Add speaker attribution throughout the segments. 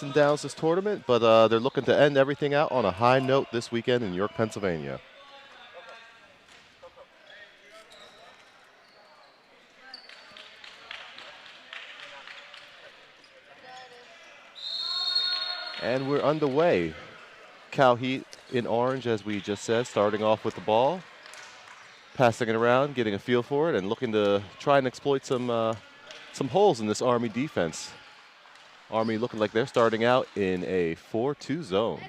Speaker 1: and downs this tournament, but they're looking to end everything out on a high note this weekend in York, Pennsylvania. And we're underway. Cal Heat in orange, as we just said, starting off with the ball, passing it around, getting a feel for it, and looking to try and exploit some holes in this Army defense. Army looking like they're starting out in a 4-2 zone.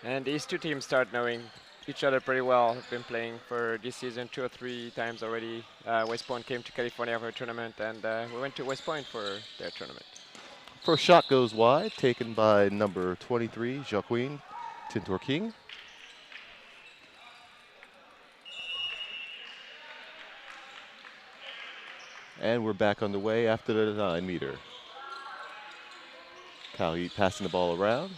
Speaker 2: And these two teams start knowing each other pretty well. Have been playing for this season 2 or 3 times already. West Point came to California for a tournament, and we went to West Point for their tournament.
Speaker 1: First shot goes wide, taken by number 23, Joaquin Tintor King. And we're back underway after the 9-meter. Cal Heat passing the ball around.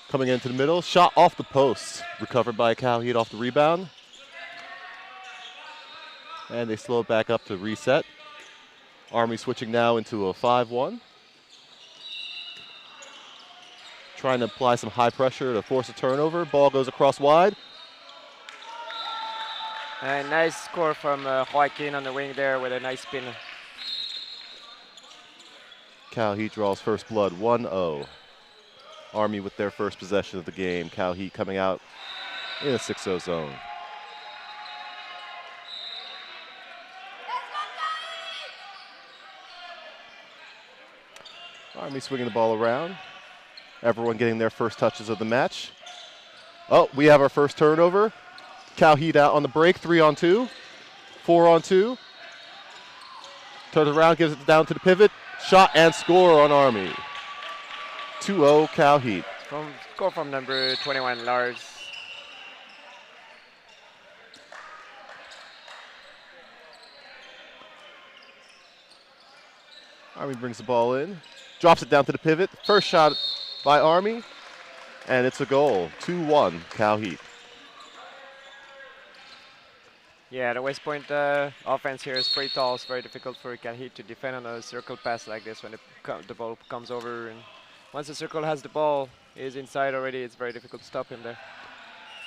Speaker 1: Coming into the middle, shot off the post. Recovered by Cal Heat off the rebound. And they slow it back up to reset. Army switching now into a 5-1. Trying to apply some high pressure to force a turnover. Ball goes across wide.
Speaker 2: A nice score from Joaquin on the wing there with a nice spin.
Speaker 1: Cal Heat draws first blood, 1-0. Army with their first possession of the game. Cal Heat coming out in a 6-0 zone. Army swinging the ball around. Everyone getting their first touches of the match. Oh, we have our first turnover. Cal Heat out on the break, 3-on-2, 4-on-2. Turns around, gives it down to the pivot. Shot and score on Army. 2-0 Cal Heat.
Speaker 2: Score from number 21, Lars.
Speaker 1: Army brings the ball in, drops it down to the pivot. First shot by Army, and it's a goal. 2-1 Cal Heat.
Speaker 2: Yeah, the West Point offense here is pretty tall. It's very difficult for Cal Heat to defend on a circle pass like this when the ball comes over. And once the circle has the ball, is inside already, it's very difficult to stop him there.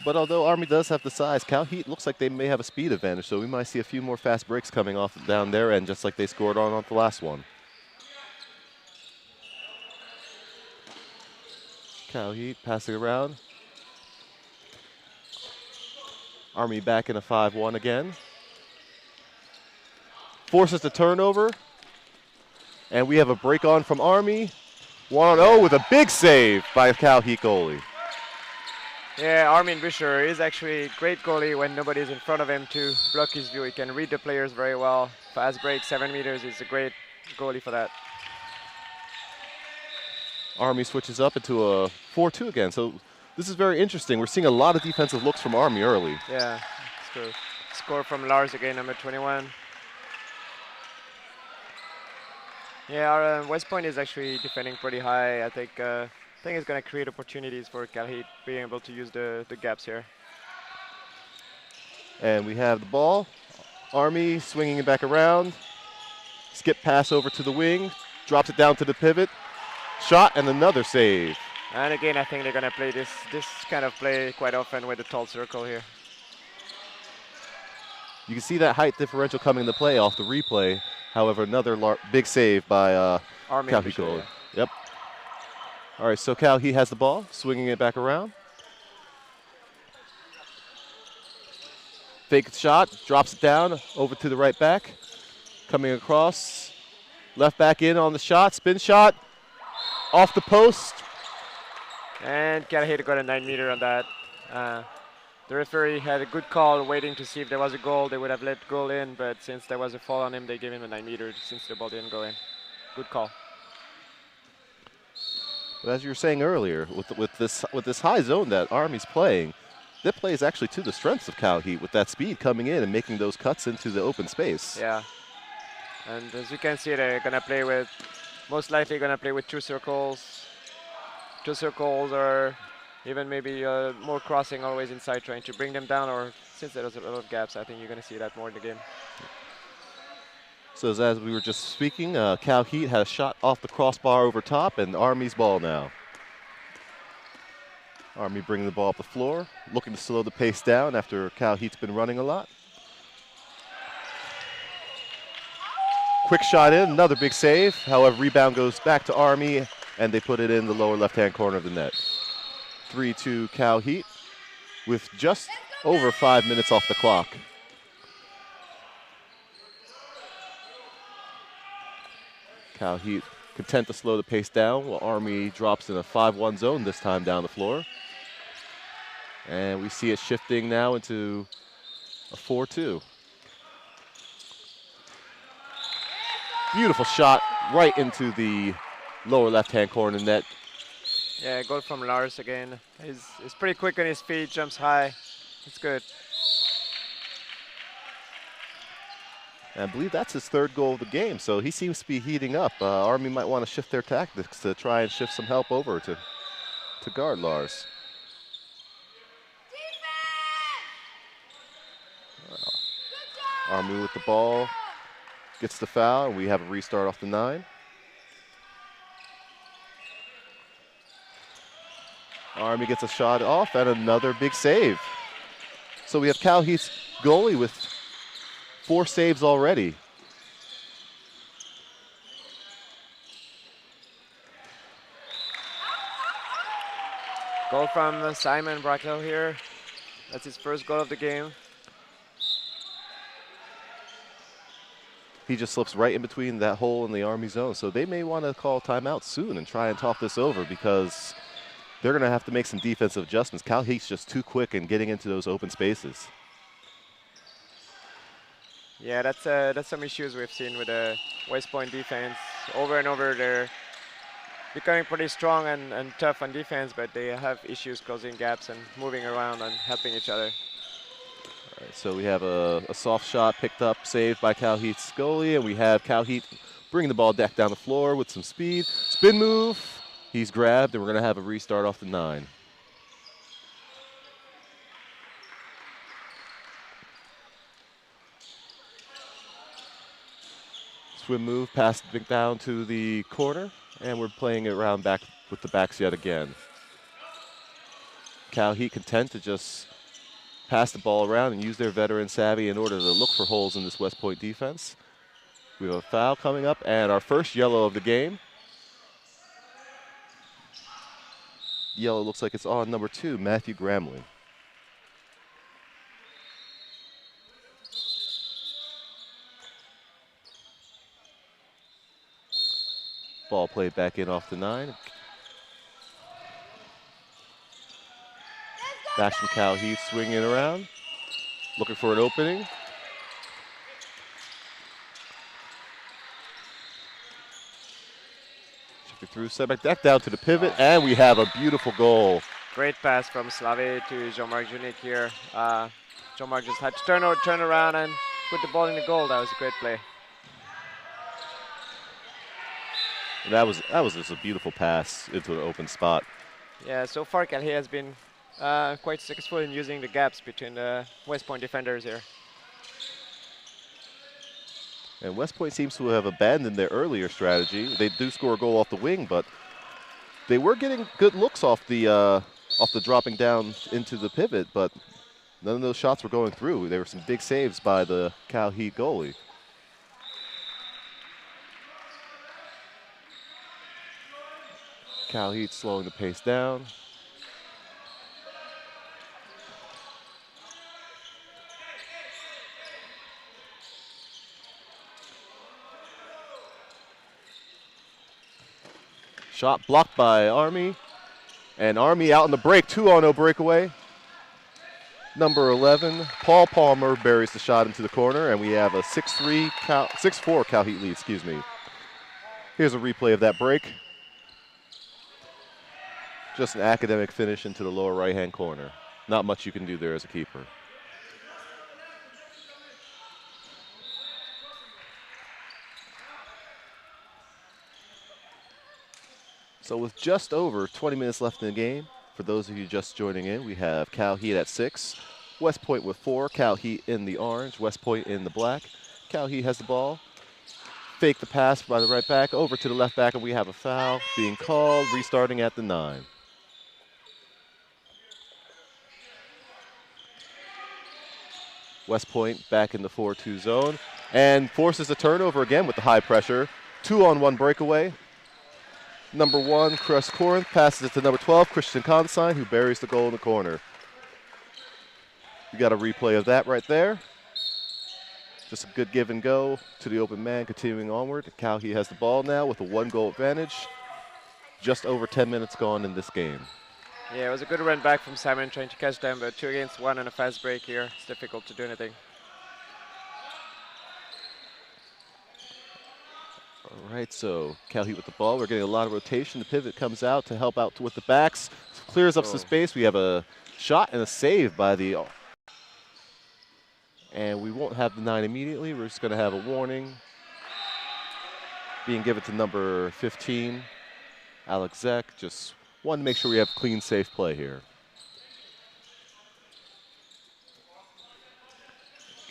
Speaker 1: But although Army does have the size, Cal Heat looks like they may have a speed advantage, so we might see a few more fast breaks coming off down their end, just like they scored on the last one. Cal Heat passing around. Army back in a 5-1 again. Forces the turnover. And we have a break on from Army. 1-0 with a big save by Cal Heat goalie.
Speaker 2: Yeah, Armin Buscher is actually a great goalie when nobody's in front of him to block his view. He can read the players very well. Fast break, 7 meters, is a great goalie for that.
Speaker 1: Army switches up into a 4-2 again. So this is very interesting. We're seeing a lot of defensive looks from Army early.
Speaker 2: Yeah, it's true. Score from Lars again, number 21. Yeah, our West Point is actually defending pretty high. I think it's going to create opportunities for Cal Heat being able to use the gaps here.
Speaker 1: And we have the ball. Army swinging it back around. Skip pass over to the wing. Drops it down to the pivot. Shot and another save.
Speaker 2: And again, I think they're going to play this kind of play quite often with the tall circle here.
Speaker 1: You can see that height differential coming into play off the replay. However, another big save by Cal Heat goalie. Yep. All right, so Cal Heat has the ball, swinging it back around. Fake shot, drops it down, over to the right back. Coming across, left back in on the shot, spin shot, off the post.
Speaker 2: And Cal Heat got a 9-meter on that. The referee had a good call waiting to see if there was a goal. They would have let goal in, but since there was a fall on him, they gave him a 9-meter since the ball didn't go in. Good call.
Speaker 1: But as you were saying earlier, with this high zone that Army's playing, that plays actually to the strengths of Cal Heat with that speed coming in and making those cuts into the open space.
Speaker 2: Yeah. And as you can see, they're going to play with, most likely going to play with 2 circles. 2 circles or even maybe more crossing always inside, trying to bring them down, or since there's a lot of gaps, I think you're going to see that more in the game.
Speaker 1: So as we were just speaking, Cal Heat has shot off the crossbar over top, and Army's ball now. Army bringing the ball up the floor, looking to slow the pace down after Cal Heat's been running a lot. Quick shot in, another big save. However, rebound goes back to Army, and they put it in the lower left-hand corner of the net. 3-2 Cal Heat with just over 5 minutes off the clock. Cal Heat content to slow the pace down while Army drops in a 5-1 zone this time down the floor. And we see it shifting now into a 4-2. Beautiful shot right into the lower left-hand corner net.
Speaker 2: Yeah, goal from Lars again. He's pretty quick on his feet, jumps high. It's good.
Speaker 1: And I believe that's his third goal of the game, so he seems to be heating up. Army might want to shift their tactics to try and shift some help over to guard Lars. Army with the ball, gets the foul, and we have a restart off the 9. Army gets a shot off and another big save. So we have Cal Heat's goalie with 4 saves already.
Speaker 2: Goal from Simon Brackel here. That's his first goal of the game.
Speaker 1: He just slips right in between that hole in the Army zone. So they may want to call timeout soon and try and talk this over because they're going to have to make some defensive adjustments. Cal Heat's just too quick in getting into those open spaces.
Speaker 2: Yeah, that's some issues we've seen with the West Point defense. Over and over, they're becoming pretty strong and tough on defense, but they have issues closing gaps and moving around and helping each other.
Speaker 1: All right, so we have a soft shot picked up, saved by Cal Heat's goalie, and we have Cal Heat bringing the ball back down the floor with some speed. Spin move, he's grabbed, and we're going to have a restart off the 9. Swim move, pass down to the corner, and we're playing it around back with the backs yet again. Cal Heat content to just pass the ball around and use their veteran savvy in order to look for holes in this West Point defense. We have a foul coming up, and our first yellow of the game. Yellow looks like it's on number 2, Matthew Gramling. Ball played back in off the 9. Back from Cal Heat swinging around, looking for an opening. Shifting through, set back deck down to the pivot, and we have a beautiful goal.
Speaker 2: Great pass from Slave to Jean-Marc Junik here. Jean-Marc just had to turn around and put the ball in the goal. That was a great play.
Speaker 1: And that was just a beautiful pass into an open spot.
Speaker 2: Yeah, so far Calais has been quite successful in using the gaps between the West Point defenders here.
Speaker 1: And West Point seems to have abandoned their earlier strategy. They do score a goal off the wing, but they were getting good looks off the dropping down into the pivot, but none of those shots were going through. There were some big saves by the Cal Heat goalie. Cal Heat slowing the pace down. Shot blocked by Army. And Army out in the break, 2-on-0 breakaway. Number 11, Paul Palmer buries the shot into the corner, and we have a 6-4 Cal Heat lead, excuse me. Here's a replay of that break. Just an academic finish into the lower right-hand corner. Not much you can do there as a keeper. So with just over 20 minutes left in the game, for those of you just joining in, we have Cal Heat at 6, West Point with 4, Cal Heat in the orange, West Point in the black. Cal Heat has the ball. fake the pass by the right back over to the left back, and we have a foul being called, restarting at the 9. West Point back in the 4-2 zone and forces a turnover again with the high pressure. 2-on-1 breakaway. Number 1, Chris Corinth, passes it to number 12, Christian Consign, who buries the goal in the corner. We got a replay of that right there. Just a good give and go to the open man, continuing onward. Calhoun has the ball now with a 1-goal advantage. Just over 10 minutes gone in this game.
Speaker 2: Yeah, it was a good run back from Simon trying to catch them, but 2 against 1 and a fast break here. It's difficult to do anything.
Speaker 1: All right, so Calhoun with the ball. We're getting a lot of rotation. The pivot comes out to help out with the backs. Clears up some space. We have a shot and a save by the... And we won't have the 9 immediately. We're just going to have a warning being given to number 15, Alex Zek. Just wanted to make sure we have clean, safe play here.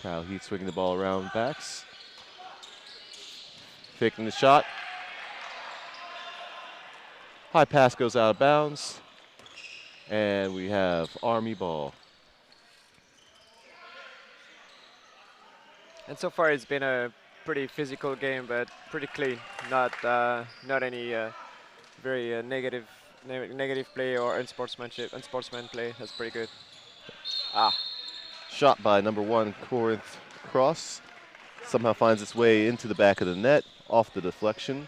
Speaker 1: Kyle Heath swinging the ball around backs. Faking the shot. High pass goes out of bounds. And we have Army ball.
Speaker 2: And so far it's been a pretty physical game, but pretty clean. Not any very negative play or unsportsman play. That's pretty good.
Speaker 1: Shot by number 1, Corinth Cross. Somehow finds its way into the back of the net, off the deflection.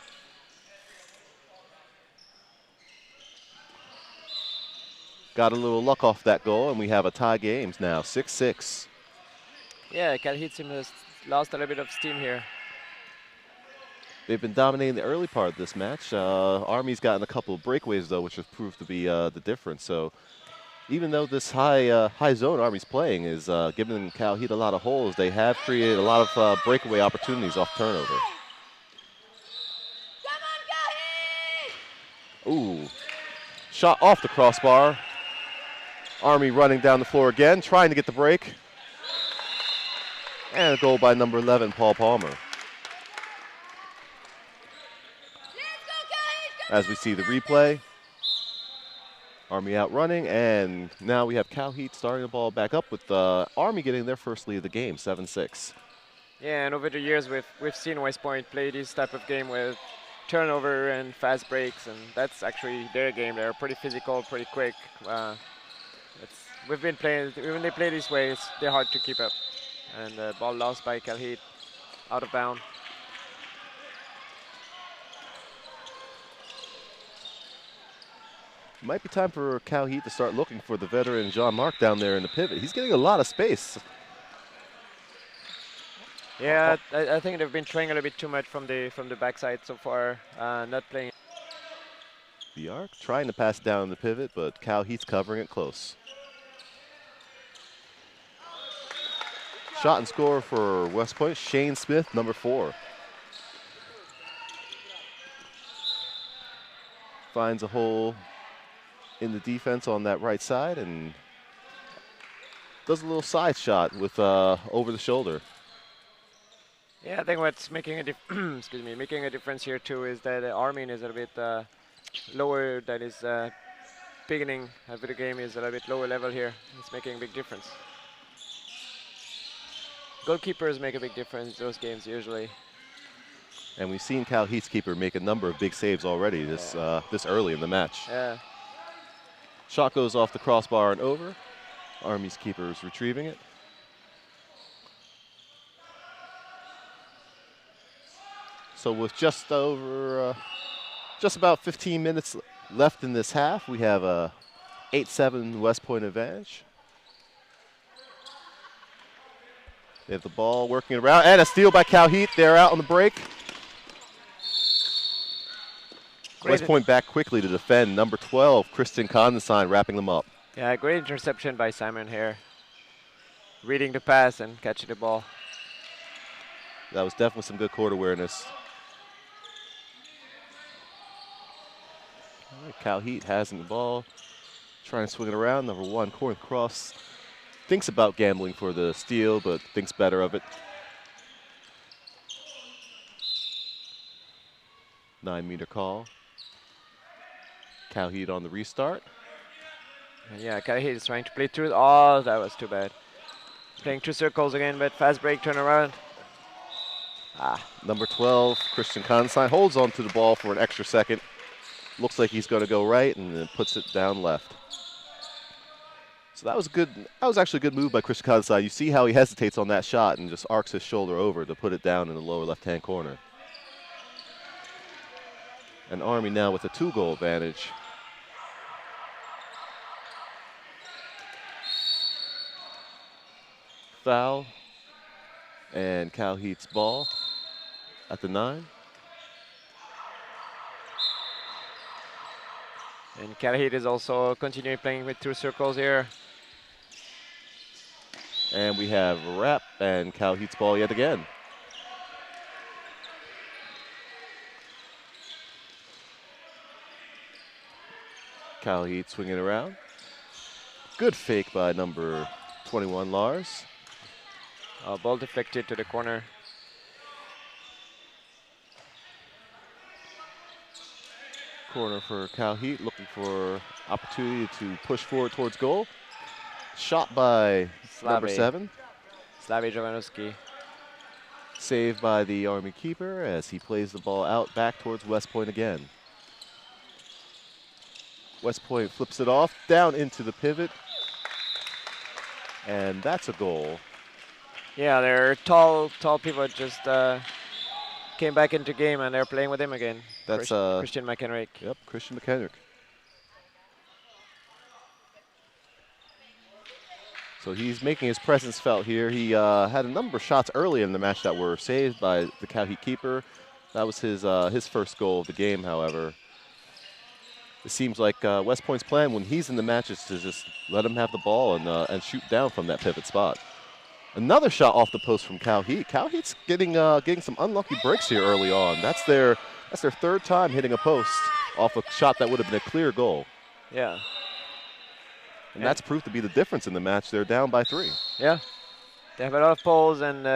Speaker 1: Got a little luck off that goal, and we have a tie games now, 6-6.
Speaker 2: Yeah, Calhoun has lost a little bit of steam here.
Speaker 1: They've been dominating the early part of this match. Army's gotten a couple of breakaways, though, which have proved to be the difference. So even though this high zone Army's playing is giving Calhoun a lot of holes, they have created a lot of breakaway opportunities off turnover. Ooh, shot off the crossbar. Army running down the floor again, trying to get the break. And a goal by number 11, Paul Palmer. As we see the replay, Army out running, and now we have Calhoun starting the ball back up with Army getting their first lead of the game, 7-6.
Speaker 2: Yeah, and over the years we've seen West Point play this type of game with turnover and fast breaks, and that's actually their game. They're pretty physical, pretty quick. We've been playing, when they play this way, they're hard to keep up. And the ball lost by Calhoun, out of bound.
Speaker 1: Might be time for Calhoun to start looking for the veteran Jean-Marc down there in the pivot. He's getting a lot of space.
Speaker 2: Yeah, I think they've been trying a little bit too much from the backside so far, not playing.
Speaker 1: The arc trying to pass down the pivot, but Calhoun's covering it close. Shot and score for West Point, Shane Smith, number 4. Finds a hole in the defense on that right side and does a little side shot with over the shoulder.
Speaker 2: Yeah, I think what's making a making a difference here too is that Armin is a little bit lower than his beginning of the game, is a little bit lower level here. It's making a big difference. Goalkeepers make a big difference in those games usually.
Speaker 1: And we've seen Cal Heathkeeper make a number of big saves already this early in the match.
Speaker 2: Yeah.
Speaker 1: Shot goes off the crossbar and over. Army's keeper is retrieving it. So with just about 15 minutes left in this half, we have a 8-7 West Point advantage. They have the ball working around, and a steal by Calhoun. They're out on the break. West Point back quickly to defend. Number 12, Kristen Consign, wrapping them up.
Speaker 2: Yeah, great interception by Simon here. Reading the pass and catching the ball.
Speaker 1: That was definitely some good court awareness. All right, Calhoun has the ball, trying to swing it around. Number 1, Corinth Cross. Thinks about gambling for the steal, but thinks better of it. 9-meter call. Cal Heat on the restart.
Speaker 2: And yeah, Cal Heat is trying to play through. Oh, that was too bad. Playing 2 circles again, but fast break, turn around.
Speaker 1: Number 12, Christian Consign, holds on to the ball for an extra second. Looks like he's going to go right and then puts it down left. So that was good. That was actually a good move by Christian Consign. You see how he hesitates on that shot and just arcs his shoulder over to put it down in the lower left-hand corner. And Army now with a 2-goal advantage. Foul. And Cal Heat's ball at the 9.
Speaker 2: And Cal Heat is also continuing playing with 2 circles here.
Speaker 1: And we have a wrap and Cal Heat's ball yet again. Cal Heat swinging around. Good fake by number 21, Lars.
Speaker 2: Ball deflected to the corner.
Speaker 1: Corner for Cal Heat, looking for opportunity to push forward towards goal. Shot by number 7.
Speaker 2: Slavy Jovanovski.
Speaker 1: Saved by the Army keeper as he plays the ball out back towards West Point again. West Point flips it off, down into the pivot. And that's a goal.
Speaker 2: Yeah, their tall pivot just came back into game and they're playing with him again.
Speaker 1: That's
Speaker 2: Christian McHenrick.
Speaker 1: Yep, Christian McHenrick. So he's making his presence felt here. He had a number of shots early in the match that were saved by the Cal Heat keeper. That was his first goal of the game, however. It seems like West Point's plan when he's in the match is to just let him have the ball and shoot down from that pivot spot. Another shot off the post from Cal Heat. Cal Heat's getting some unlucky breaks here early on. That's their 3rd time hitting a post off a shot that would have been a clear goal.
Speaker 2: Yeah.
Speaker 1: And that's proved to be the difference in the match. They're down by 3.
Speaker 2: Yeah. They have a lot of poles, and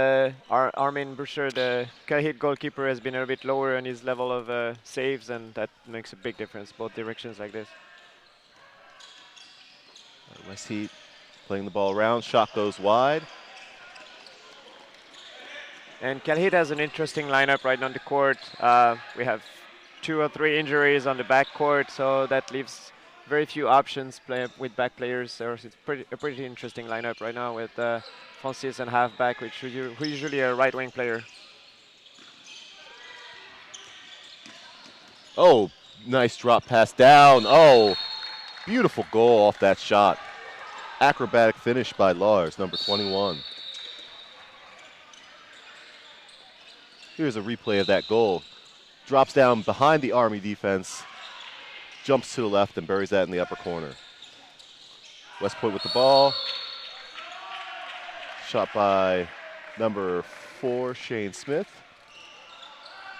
Speaker 2: Armin Bruscher, the Cal Heat goalkeeper, has been a bit lower in his level of saves, and that makes a big difference, both directions like this.
Speaker 1: West Heat playing the ball around. Shot goes wide.
Speaker 2: And Cal Heat has an interesting lineup right on the court. We have 2 or 3 injuries on the back court, so that leaves very few options with back players. So it's a pretty interesting lineup right now with Francis and halfback, who usually a right-wing player.
Speaker 1: Oh, nice drop pass down. Oh, beautiful goal off that shot. Acrobatic finish by Lars, number 21. Here's a replay of that goal. Drops down behind the Army defense, jumps to the left and buries that in the upper corner. West Point with the ball. Shot by number 4, Shane Smith.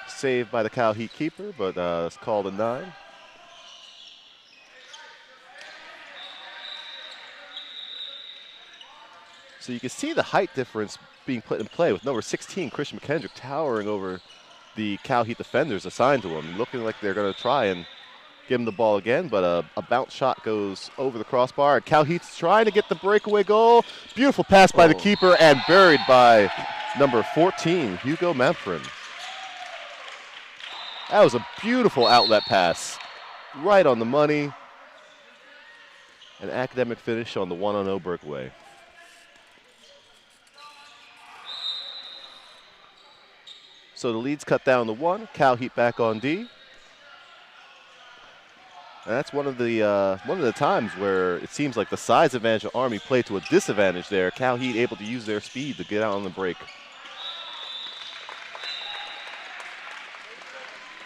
Speaker 1: Saved by the Cal Heat keeper, but it's called a 9. So you can see the height difference being put in play with number 16, Christian McHenrick, towering over the Cal Heat defenders assigned to him, looking like they're going to try and give him the ball again, but a bounce shot goes over the crossbar. Cal Heat's trying to get the breakaway goal. Beautiful pass by the keeper and buried by number 14, Hugo Manfred. That was a beautiful outlet pass, right on the money. An academic finish on the 1-0 breakaway. So the lead's cut down to 1. Cal Heat back on D. And that's one of the times where it seems like the size advantage of Army played to a disadvantage there. Cal Heat able to use their speed to get out on the break.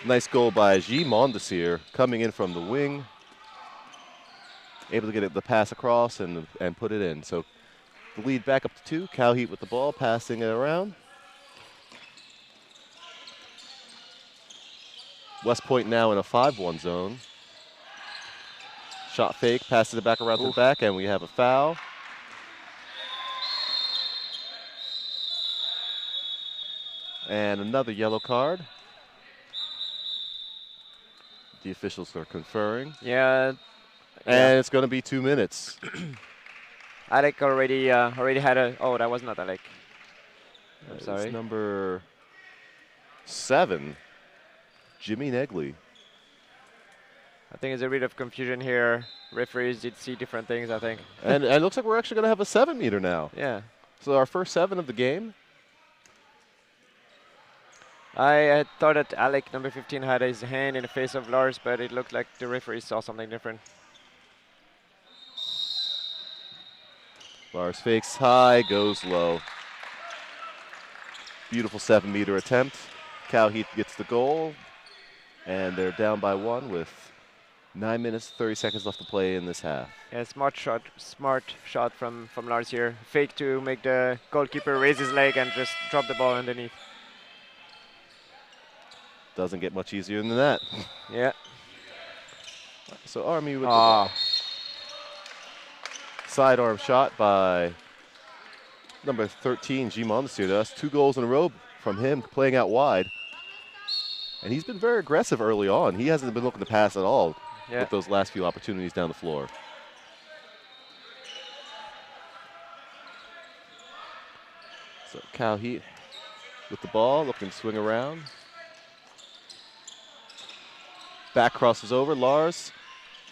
Speaker 1: Nice goal by G. Mondesir coming in from the wing. Able to get the pass across and put it in. So the lead back up to 2. Cal Heat with the ball, passing it around. West Point now in a 5-1 zone. Shot fake, passes it back around to the back, and we have a foul. And another yellow card. The officials are conferring.
Speaker 2: Yeah.
Speaker 1: And it's going to be 2 minutes.
Speaker 2: Alec already had a. Oh, that was not Alec. I'm
Speaker 1: It's
Speaker 2: sorry.
Speaker 1: number 7, Jimmy Negley.
Speaker 2: I think there's a bit of confusion here. Referees did see different things, I think.
Speaker 1: And it looks like we're actually going to have a 7-meter now.
Speaker 2: Yeah.
Speaker 1: So our first 7 of the game.
Speaker 2: I had thought that Alec, number 15, had his hand in the face of Lars, but it looked like the referee saw something different.
Speaker 1: Lars fakes high, goes low. Beautiful 7-meter attempt. Cal Heath gets the goal. And they're down by 1 with 9 minutes, 30 seconds left to play in this half.
Speaker 2: Yeah, smart shot from Lars here. Fake to make the goalkeeper raise his leg and just drop the ball underneath.
Speaker 1: Doesn't get much easier than that.
Speaker 2: Yeah.
Speaker 1: So Army with the ball. Sidearm shot by number 13, G. Mondesir. That's 2 goals in a row from him playing out wide. And he's been very aggressive early on. He hasn't been looking to pass at all with those last few opportunities down the floor. So Cal Heat with the ball, looking to swing around. Back crosses over, Lars.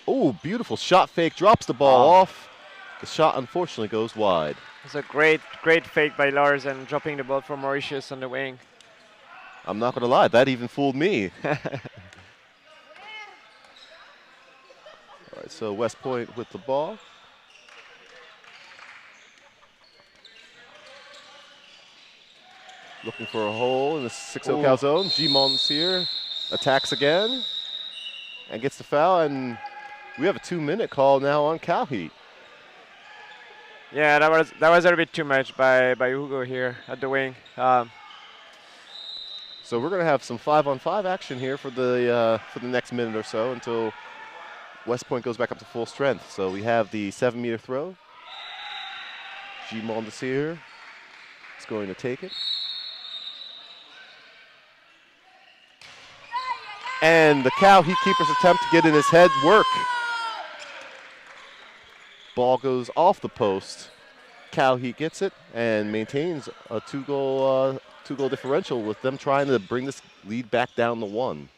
Speaker 1: Oh, beautiful shot fake, drops the ball off. The shot unfortunately goes wide.
Speaker 2: It's a great fake by Lars and dropping the ball from Mauritius on the wing.
Speaker 1: I'm not going to lie, that even fooled me. All right, so West Point with the ball. Looking for a hole in the 6-0 Cal zone. G. Mondesir attacks again and gets the foul, and we have a 2-minute call now on Cal Heat.
Speaker 2: Yeah, that was a little bit too much by Hugo here at the wing.
Speaker 1: So we're going to have some 5-on-5 action here for the next minute or so until West Point goes back up to full strength. So we have the 7-meter throw. G. Mondesir is going to take it. And the Cal Heat keeper's attempt to get in his head work. Ball goes off the post. Cal Heat gets it and maintains a 2-goal differential with them trying to bring this lead back down to 1.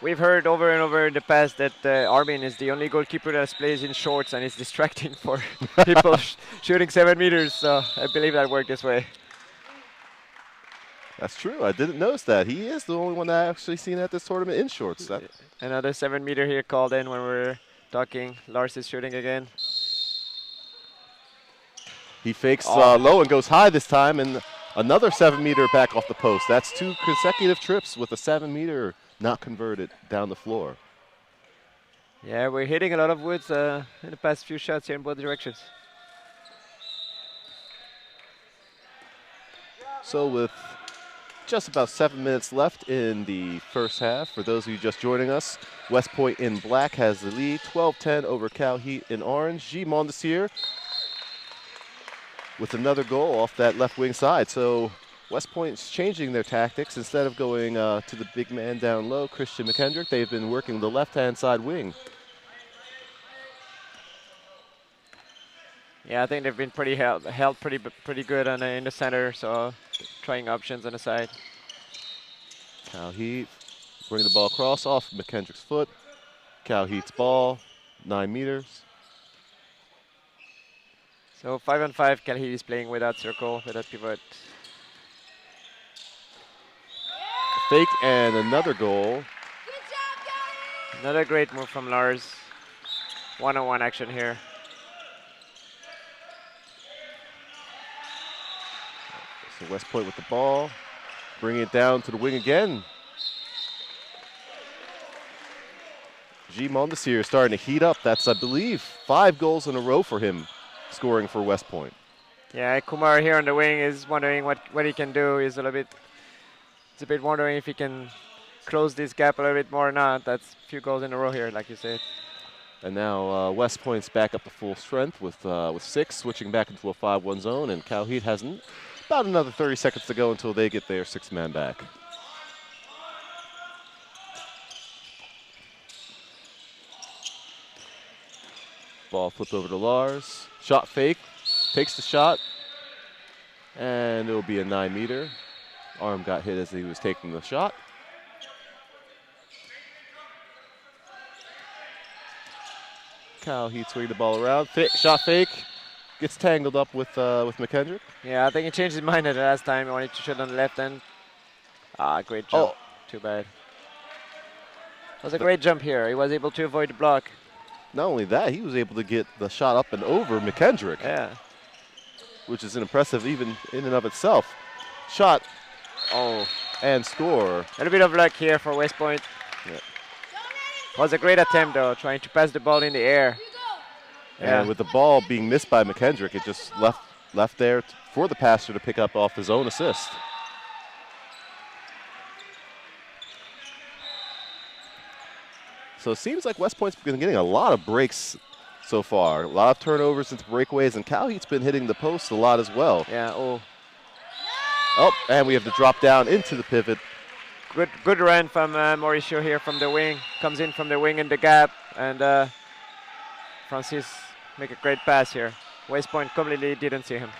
Speaker 2: We've heard over and over in the past that Armin is the only goalkeeper that plays in shorts and is distracting for people shooting 7 meters. So I believe that worked this way.
Speaker 1: That's true. I didn't notice that. He is the only one that I've actually seen at this tournament in shorts.
Speaker 2: Another 7-meter here called in when we're talking. Lars is shooting again.
Speaker 1: He fakes low and goes high this time, and another 7-meter back off the post. That's 2 consecutive trips with a 7-meter not converted down the floor.
Speaker 2: Yeah, we're hitting a lot of woods in the past few shots here in both directions.
Speaker 1: So with just about 7 minutes left in the first half, for those of you just joining us, West Point in black has the lead, 12-10 over Cal Heat in orange. G. Mondesir with another goal off that left wing side. So West Point's changing their tactics. Instead of going to the big man down low, Christian McKendrick, they've been working the left-hand side wing.
Speaker 2: Yeah, I think they've been pretty held pretty good in the center, so trying options on the side.
Speaker 1: Cal Heat bring the ball across off McKendrick's foot. Cal Heat's ball, 9 meters.
Speaker 2: So 5-on-5, Cal Heat is playing without circle, without pivot.
Speaker 1: Fake and another goal.
Speaker 2: Another great move from Lars. One-on-one action here.
Speaker 1: So West Point with the ball, bringing it down to the wing again. G. Mondesir starting to heat up. That's, I believe, 5 goals in a row for him, scoring for West Point.
Speaker 2: Yeah, Kumar here on the wing is wondering what he can do. He's a bit wondering if he can close this gap a little bit more or not. That's a few goals in a row here, like you said.
Speaker 1: And now West Point's back up to full strength with 6, switching back into a 5-1 zone, and Cal Heat hasn't. About another 30 seconds to go until they get their 6-man back. Ball flipped over to Lars. Shot fake. Takes the shot. And it will be a 9-meter. Arm got hit as he was taking the shot. Cal Heat swinging the ball around. Shot fake. Gets tangled up with McKendrick.
Speaker 2: Yeah, I think he changed his mind at the last time. He wanted to shoot on the left end. Ah, great jump.
Speaker 1: Oh.
Speaker 2: Too bad. That was a great jump here. He was able to avoid the block.
Speaker 1: Not only that, he was able to get the shot up and over McKendrick.
Speaker 2: Yeah.
Speaker 1: Which is an impressive even in and of itself. Shot. Oh. And score.
Speaker 2: A little bit of luck here for West Point.
Speaker 1: Yeah.
Speaker 2: Was a great attempt though, trying to pass the ball in the air.
Speaker 1: And with the ball being missed by McKendrick, it just left there for the passer to pick up off his own assist. So it seems like West Point's been getting a lot of breaks so far. A lot of turnovers into breakaways, and Cal Heat's been hitting the post a lot as well.
Speaker 2: Yeah, oh.
Speaker 1: Oh, and we have to drop down into the pivot.
Speaker 2: Good run from Mauricio here from the wing. Comes in from the wing in the gap, and Francis make a great pass here. West Point completely didn't see him.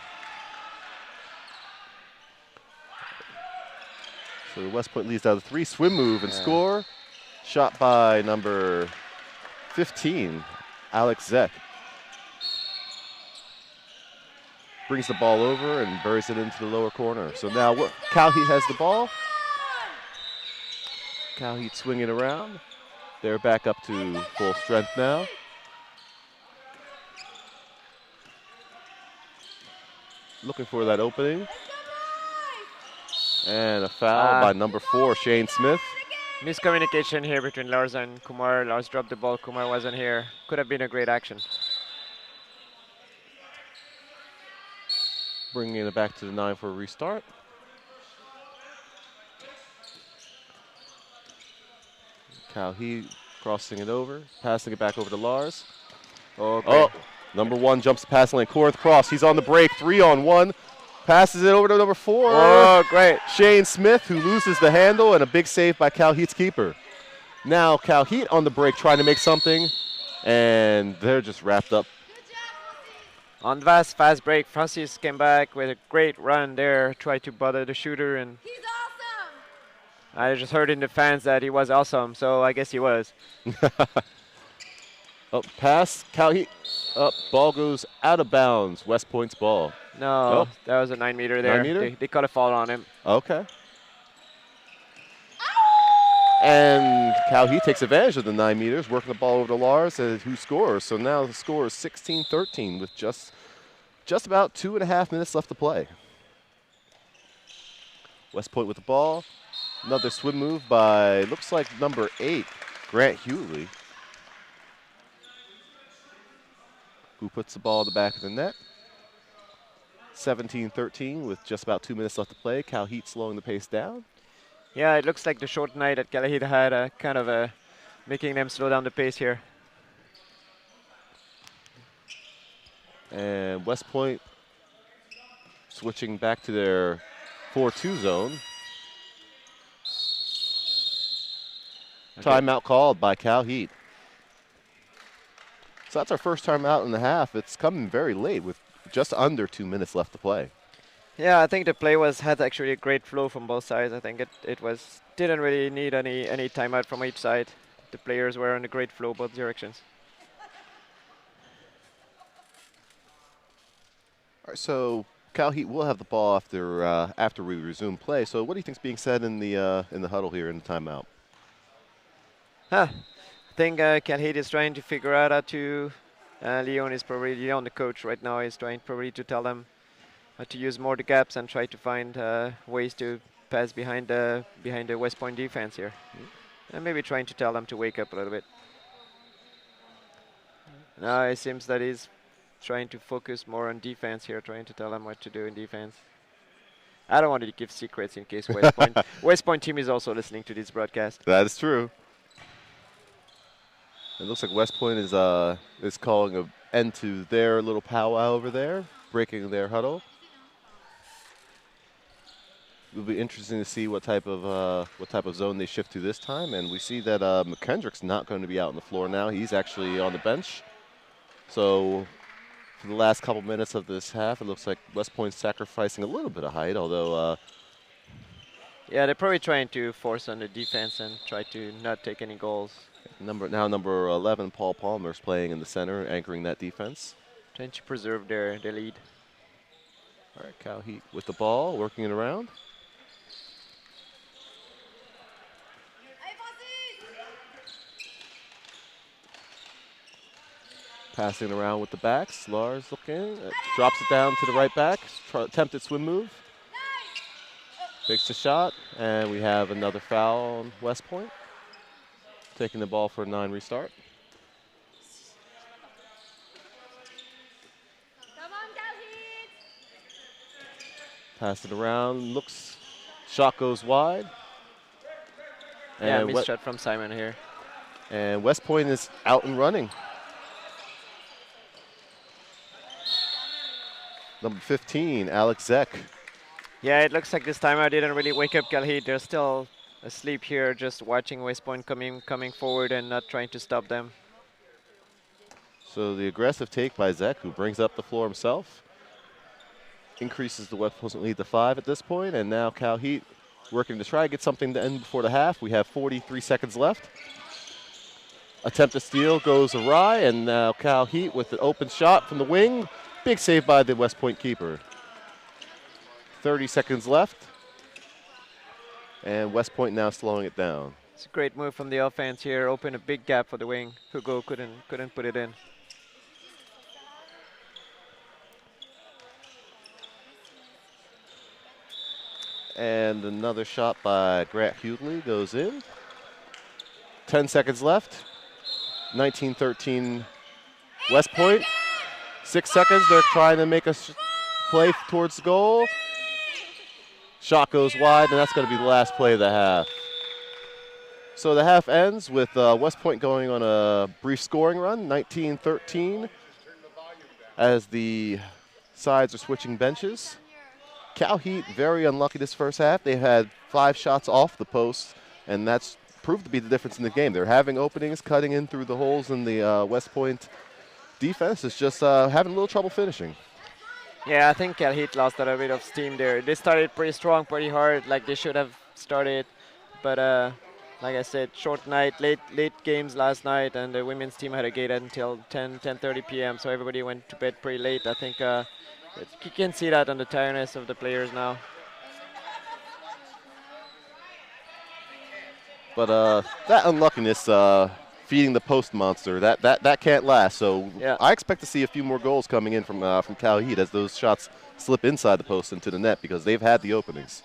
Speaker 1: So West Point leads out of 3, swim move and score. Shot by number 15, Alex Zek. Brings the ball over and buries it into the lower corner. So now Cal Heat has the ball. Cal Heat swinging around. They're back up to full strength now. Looking for that opening. And a foul by number 4, Shane Smith.
Speaker 2: Miscommunication here between Lars and Kumar. Lars dropped the ball, Kumar wasn't here. Could have been a great action.
Speaker 1: Bringing it back to the 9 for a restart. Cal Heat crossing it over, passing it back over to Lars. Oh, number 1 jumps the pass lane. Corinth Cross, he's on the break, 3-on-1. Passes it over to number 4.
Speaker 2: Oh, great.
Speaker 1: Shane Smith, who loses the handle, and a big save by Cal Heat's keeper. Now Cal Heat on the break trying to make something, and they're just wrapped up.
Speaker 2: On fast break, Francis came back with a great run there, tried to bother the shooter, and
Speaker 3: he's awesome.
Speaker 2: I just heard in the fans that he was awesome, so I guess he was.
Speaker 1: Oh, pass, Cal Heat. Up, ball goes out of bounds. West Point's ball.
Speaker 2: No, that was a 9-meter there.
Speaker 1: 9-meter?
Speaker 2: They caught a foul on him.
Speaker 1: Okay. And Cal Heat takes advantage of the 9 meters, working the ball over to Lars, who scores. So now the score is 16-13 with just about 2.5 minutes left to play. West Point with the ball. Another swim move by, looks like number 8, Grant Hewley, who puts the ball at the back of the net. 17-13 with just about 2 minutes left to play. Cal Heat slowing the pace down.
Speaker 2: Yeah, it looks like the short night that Cal Heat had kind of making them slow down the pace here.
Speaker 1: And West Point switching back to their 4-2 zone. Okay. Timeout called by Cal Heat. So that's our first timeout in the half. It's coming very late with just under 2 minutes left to play.
Speaker 2: Yeah, I think the play had actually a great flow from both sides. I think it didn't really need any timeout from each side. The players were on a great flow both directions.
Speaker 1: All right, so Cal Heat will have the ball after we resume play. So what do you think's being said in the huddle here in the timeout?
Speaker 2: I think Cal Heat is trying to figure out how to. Leon, the coach right now, is trying probably to tell them to use more the gaps and try to find ways to pass behind the West Point defense here. And maybe trying to tell them to wake up a little bit. Now it seems that he's trying to focus more on defense here, trying to tell them what to do in defense. I don't want to give secrets in case West Point team is also listening to this broadcast.
Speaker 1: That is true. It looks like West Point is calling an end to their little powwow over there, breaking their huddle. It'll be interesting to see what type of zone they shift to this time, and we see that McKendrick's not going to be out on the floor now. He's actually on the bench. So for the last couple minutes of this half, it looks like West Point's sacrificing a little bit of height, although
Speaker 2: Yeah, they're probably trying to force on the defense and try to not take any goals.
Speaker 1: number 11, Paul Palmer's playing in the center, anchoring that defense.
Speaker 2: Trying to preserve their lead.
Speaker 1: All right, Cal Heat with the ball, working it around. Passing around with the backs. Lars looking, drops it down to the right back. Attempted swim move. Takes the shot, and we have another foul on West Point. Taking the ball for a 9 restart. Pass it around, looks, shot goes wide.
Speaker 2: Yeah,
Speaker 1: And
Speaker 2: missed shot from Simon here.
Speaker 1: And West Point is out and running. Number 15, Alex Zek.
Speaker 2: Yeah, it looks like this timer didn't really wake up Galheed. They're still asleep here, just watching West Point coming forward and not trying to stop them.
Speaker 1: So the aggressive take by Zek, who brings up the floor himself, increases the West Point lead to 5 at this point, and now Cal Heat working to try to get something to end before the half. We have 43 seconds left. Attempt to steal goes awry, and now Cal Heat with an open shot from the wing. Big save by the West Point keeper. 30 seconds left, and West Point now slowing it down.
Speaker 2: It's a great move from the offense here. Open a big gap for the wing. Hugo couldn't put it in.
Speaker 1: And another shot by Grant Hughley goes in. 10 seconds left. 19-13 West Point. 6 seconds. They're trying to make a play towards the goal. Shot goes wide, and that's going to be the last play of the half. So the half ends with West Point going on a brief scoring run, 19-13, as the sides are switching benches. Cal Heat very unlucky this first half. They had 5 shots off the post, and that's proved to be the difference in the game. They're having openings, cutting in through the holes in the West Point defense. It's just having a little trouble finishing.
Speaker 2: Yeah, I think Cal Heat lost a little bit of steam there. They started pretty strong, pretty hard, like they should have started. But like I said, short night, late games last night, and the women's team had a gate until 10:30 p.m. So everybody went to bed pretty late. I think you can see that on the tiredness of the players now.
Speaker 1: But that unluckiness, feeding the post monster, that can't last. So
Speaker 2: yeah.
Speaker 1: I expect to see a few more goals coming in from Cal Heat as those shots slip inside the post into the net because they've had the openings.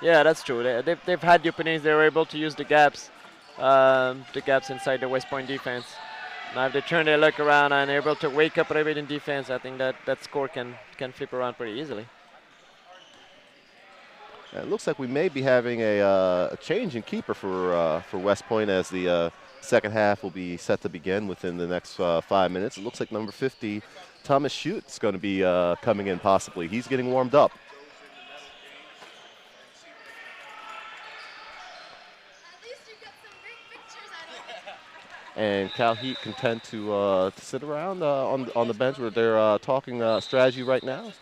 Speaker 2: Yeah, that's true. They've had the openings. They were able to use the gaps inside the West Point defense. Now if they turn their luck around and they're able to wake up a little bit in defense, I think that score can flip around pretty easily.
Speaker 1: And it looks like we may be having a change in keeper for West Point as the second half will be set to begin within the next 5 minutes. It looks like number 50, Thomas Schutt, is going to be coming in possibly. He's getting warmed up. And Cal Heat content to sit around on the bench where they're talking strategy right now.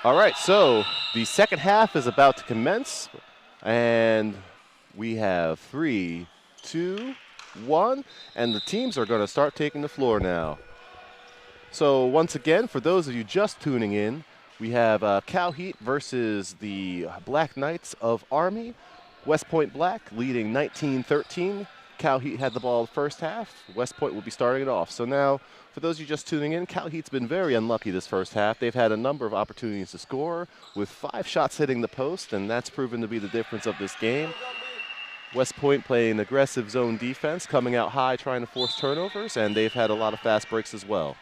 Speaker 1: All right, so the second half is about to commence, and we have 3, 2, 1, and the teams are going to start taking the floor now. So once again, for those of you just tuning in, we have Cal Heat versus the Black Knights of Army. West Point Black leading 19-13. Cal Heat had the ball the first half. West Point will be starting it off. So now, for those of you just tuning in, Cal Heat's been very unlucky this first half. They've had a number of opportunities to score, with 5 shots hitting the post, and that's proven to be the difference of this game. West Point playing aggressive zone defense, coming out high, trying to force turnovers, and they've had a lot of fast breaks as well.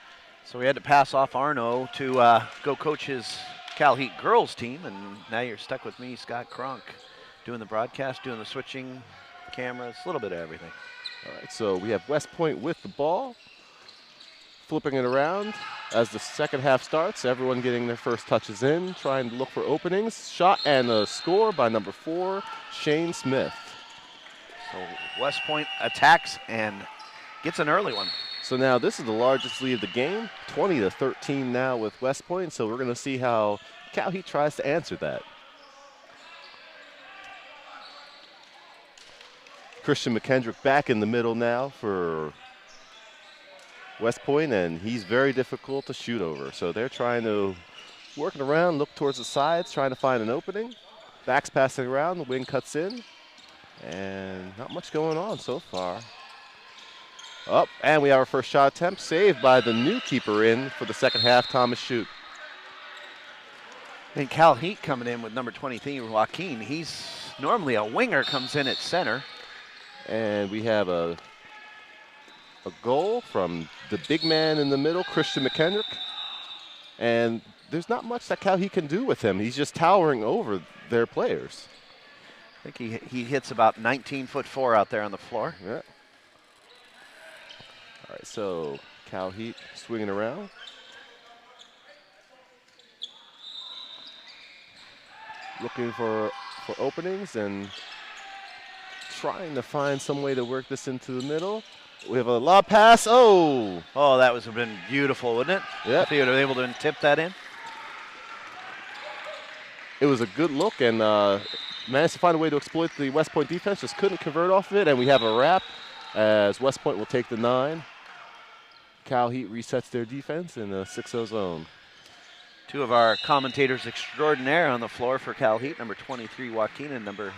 Speaker 3: So we had to pass off Arno to go coach his Cal Heat girls team, and now you're stuck with me, Scott Cronk, doing the broadcast, doing the switching, cameras, a little bit of everything.
Speaker 1: All right, so we have West Point with the ball, flipping it around as the second half starts. Everyone getting their first touches in, trying to look for openings. Shot and a score by number 4, Shane Smith.
Speaker 3: So West Point attacks and gets an early one.
Speaker 1: So now this is the largest lead of the game, 20-13 now with West Point. So we're going to see how Cal Heat tries to answer that. Christian McKendrick back in the middle now for West Point, and he's very difficult to shoot over. So they're trying to work it around, look towards the sides, trying to find an opening. Back's passing around, the wing cuts in, and not much going on so far. Up, and we have our first shot attempt, saved by the new keeper in for the second half, Thomas Shute.
Speaker 3: And Cal Heat coming in with number 23, Joaquin. He's normally a winger, comes in at center.
Speaker 1: And we have a goal from the big man in the middle, Christian McKendrick. And there's not much that Cal Heat can do with him. He's just towering over their players.
Speaker 3: I think he hits about 19'4" out there on the floor.
Speaker 1: Yeah. All right, so Cal Heat swinging around. Looking for openings and trying to find some way to work this into the middle. We have a lob pass. Oh,
Speaker 3: that would have been beautiful, wouldn't it?
Speaker 1: Yeah.
Speaker 3: If he would have been able to tip that in.
Speaker 1: It was a good look, and managed to find a way to exploit the West Point defense. Just couldn't convert off of it, and we have a wrap as West Point will take the 9. Cal Heat resets their defense in the 6-0 zone.
Speaker 3: Two of our commentators extraordinaire on the floor for Cal Heat, number 23, Joaquin, and number,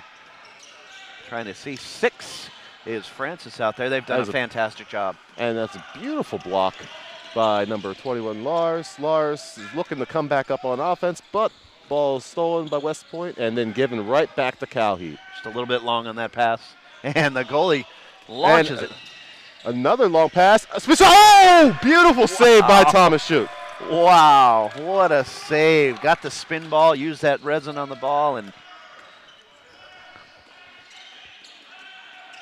Speaker 3: trying to see, 6 is Francis out there. They've done a fantastic job.
Speaker 1: And that's a beautiful block by number 21, Lars. Lars is looking to come back up on offense, but ball is stolen by West Point and then given right back to Cal Heat.
Speaker 3: Just a little bit long on that pass. And the goalie launches it.
Speaker 1: Another long pass. Oh, beautiful save by Thomas Shute.
Speaker 3: Wow, what a save. Got the spin ball, used that resin on the ball, and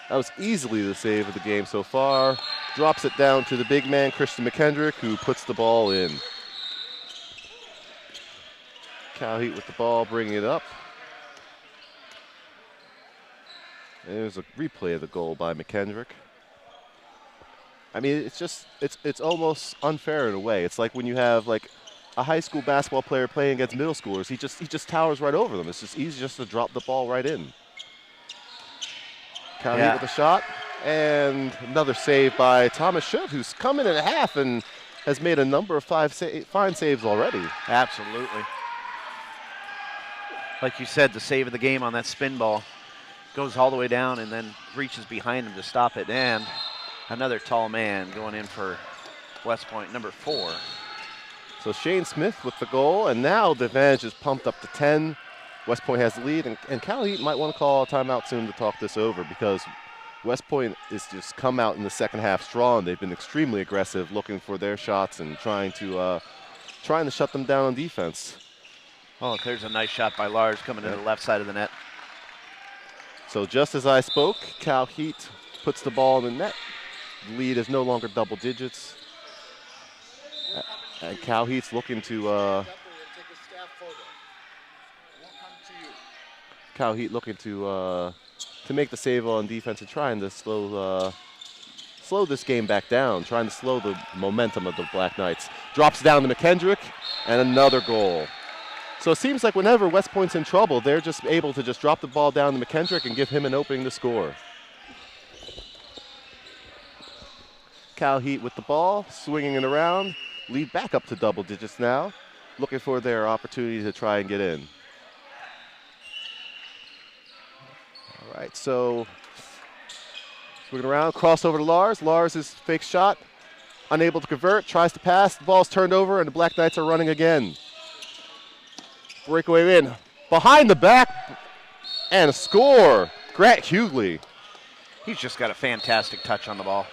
Speaker 1: that was easily the save of the game so far. Drops it down to the big man, Christian McKendrick, who puts the ball in. Cal Heat with the ball, bringing it up. And there's a replay of the goal by McKendrick. I mean, it's almost unfair in a way. It's like when you have like a high school basketball player playing against middle schoolers. He just towers right over them. It's just easy just to drop the ball right in. Cal Heat with a shot, and another save by Thomas Shute, who's come in at half and has made a number of fine saves already.
Speaker 3: Absolutely. Like you said, the save of the game on that spin ball goes all the way down and then reaches behind him to stop it. And another tall man going in for West Point, number 4.
Speaker 1: So Shane Smith with the goal, and now the advantage is pumped up to 10. West Point has the lead, and Cal Heat might want to call a timeout soon to talk this over because West Point is just come out in the second half strong. They've been extremely aggressive, looking for their shots and trying to shut them down on defense.
Speaker 3: Oh, there's a nice shot by Lars coming to the left side of the net.
Speaker 1: So just as I spoke, Cal Heat puts the ball in the net. The lead is no longer double digits. And Cal Heat's looking to make the save on defense and trying to slow this game back down, trying to slow the momentum of the Black Knights. Drops down to McKendrick, and another goal. So it seems like whenever West Point's in trouble, they're just able to just drop the ball down to McKendrick and give him an opening to score. Cal Heat with the ball, swinging it around. Lead back up to double digits now, looking for their opportunity to try and get in. All right, so swinging around, crossover to Lars. Lars' fake shot, unable to convert, tries to pass. The ball's turned over, and the Black Knights are running again. Breakaway in, behind the back, and a score. Grant Hughley.
Speaker 3: He's just got a fantastic touch on the ball.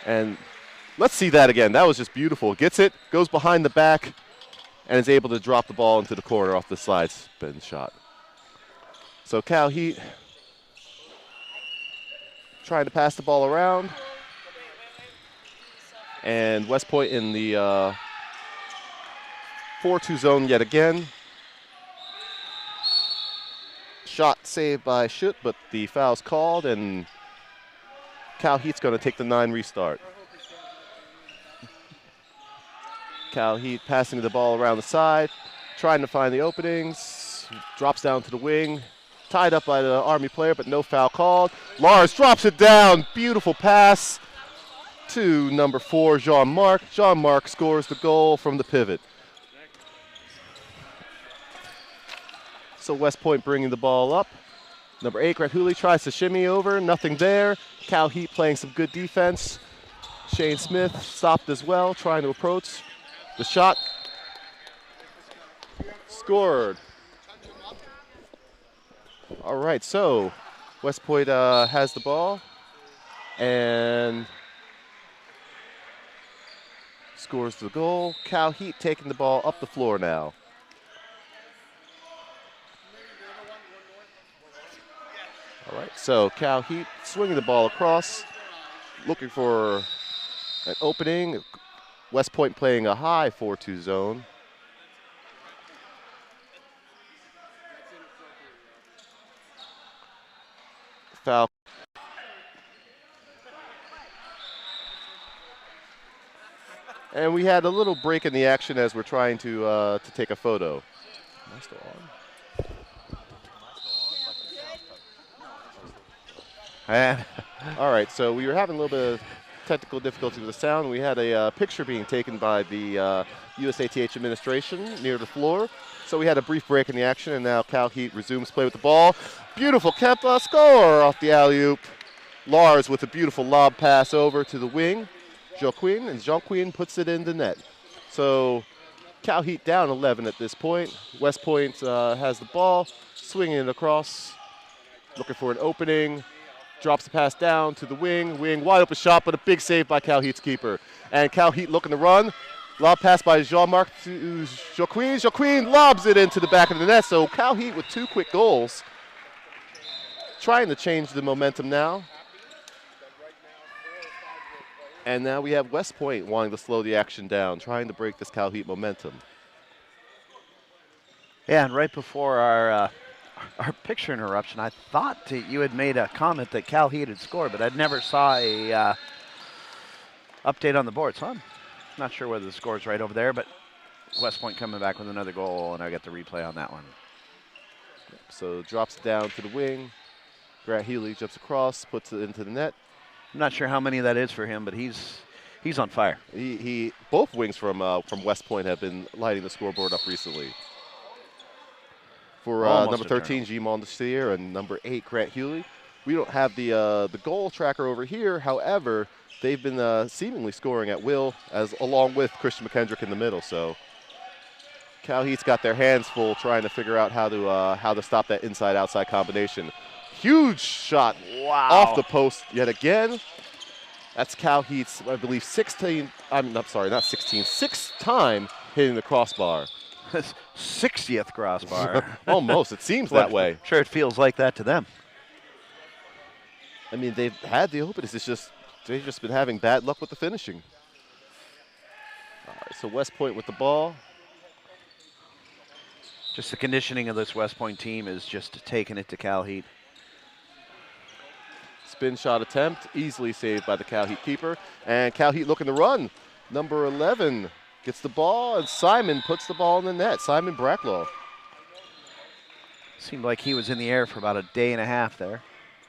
Speaker 1: And let's see that again. That was just beautiful. Gets it, goes behind the back, and is able to drop the ball into the corner off the slide spin shot. So Cal Heat trying to pass the ball around. And West Point in the 4-2 zone yet again. Shot saved by Schutt, but the foul's called, and Cal Heat's going to take the 9 restart. Cal Heat passing the ball around the side, trying to find the openings, drops down to the wing, tied up by the Army player, but no foul called. Lars drops it down, beautiful pass to number 4, Jean-Marc. Jean-Marc scores the goal from the pivot. So West Point bringing the ball up. Number 8, Grant Hughley tries to shimmy over, nothing there. Cal Heat playing some good defense. Shane Smith stopped as well, trying to approach. The shot scored. All right, so West Point has the ball and scores the goal. Cal Heat taking the ball up the floor now. All right, so Cal Heat swinging the ball across, looking for an opening. West Point playing a high 4-2 zone. Foul. And we had a little break in the action as we're trying to take a photo. Am I still on? All right, so we were having a little bit of technical difficulty with the sound. We had a picture being taken by the USATH administration near the floor. So we had a brief break in the action, and now Cal Heat resumes play with the ball. Beautiful Kempa score off the alley-oop. Lars with a beautiful lob pass over to the wing. Joaquin, and Joaquin puts it in the net. So Cal Heat down 11 at this point. West Point has the ball, swinging it across, looking for an opening. Drops the pass down to the wing. Wing, wide open shot, but a big save by Cal Heat's keeper. And Cal Heat looking to run. Lob pass by Jean-Marc to Joaquin. Joaquin lobs it into the back of the net. So Cal Heat with 2 quick goals. Trying to change the momentum now. And now we have West Point wanting to slow the action down, trying to break this Cal Heat momentum.
Speaker 3: Yeah, and right before our picture interruption, I thought that you had made a comment that Cal Heat had scored, but I never saw a update on the board, so I'm not sure whether the score's right over there, but West Point coming back with another goal, and I got the replay on that one.
Speaker 1: So drops it down to the wing. Grant Hughley jumps across, puts it into the net.
Speaker 3: I'm not sure how many that is for him, but he's on fire.
Speaker 1: He both wings from West Point have been lighting the scoreboard up recently. For number 13, G. Mondestier, and number 8, Grant Hughley. We don't have the goal tracker over here. However, they've been seemingly scoring at will, along with Christian McKendrick in the middle. So Cal Heat's got their hands full trying to figure out how to stop that inside-outside combination. Huge shot off the post yet again. That's Cal Heat's, I believe, 16th time hitting the crossbar.
Speaker 3: 60th crossbar.
Speaker 1: Almost. It seems that way.
Speaker 3: I'm sure it feels like that to them.
Speaker 1: I mean, they've had the openings. They've just been having bad luck with the finishing. All right, so West Point with the ball.
Speaker 3: Just the conditioning of this West Point team is just taking it to Cal Heat.
Speaker 1: Spin shot attempt, easily saved by the Cal Heat keeper. And Cal Heat looking to run. Number 11, Gets the ball, and Simon puts the ball in the net. Simon Bracklaw.
Speaker 3: Seemed like he was in the air for about a day and a half there.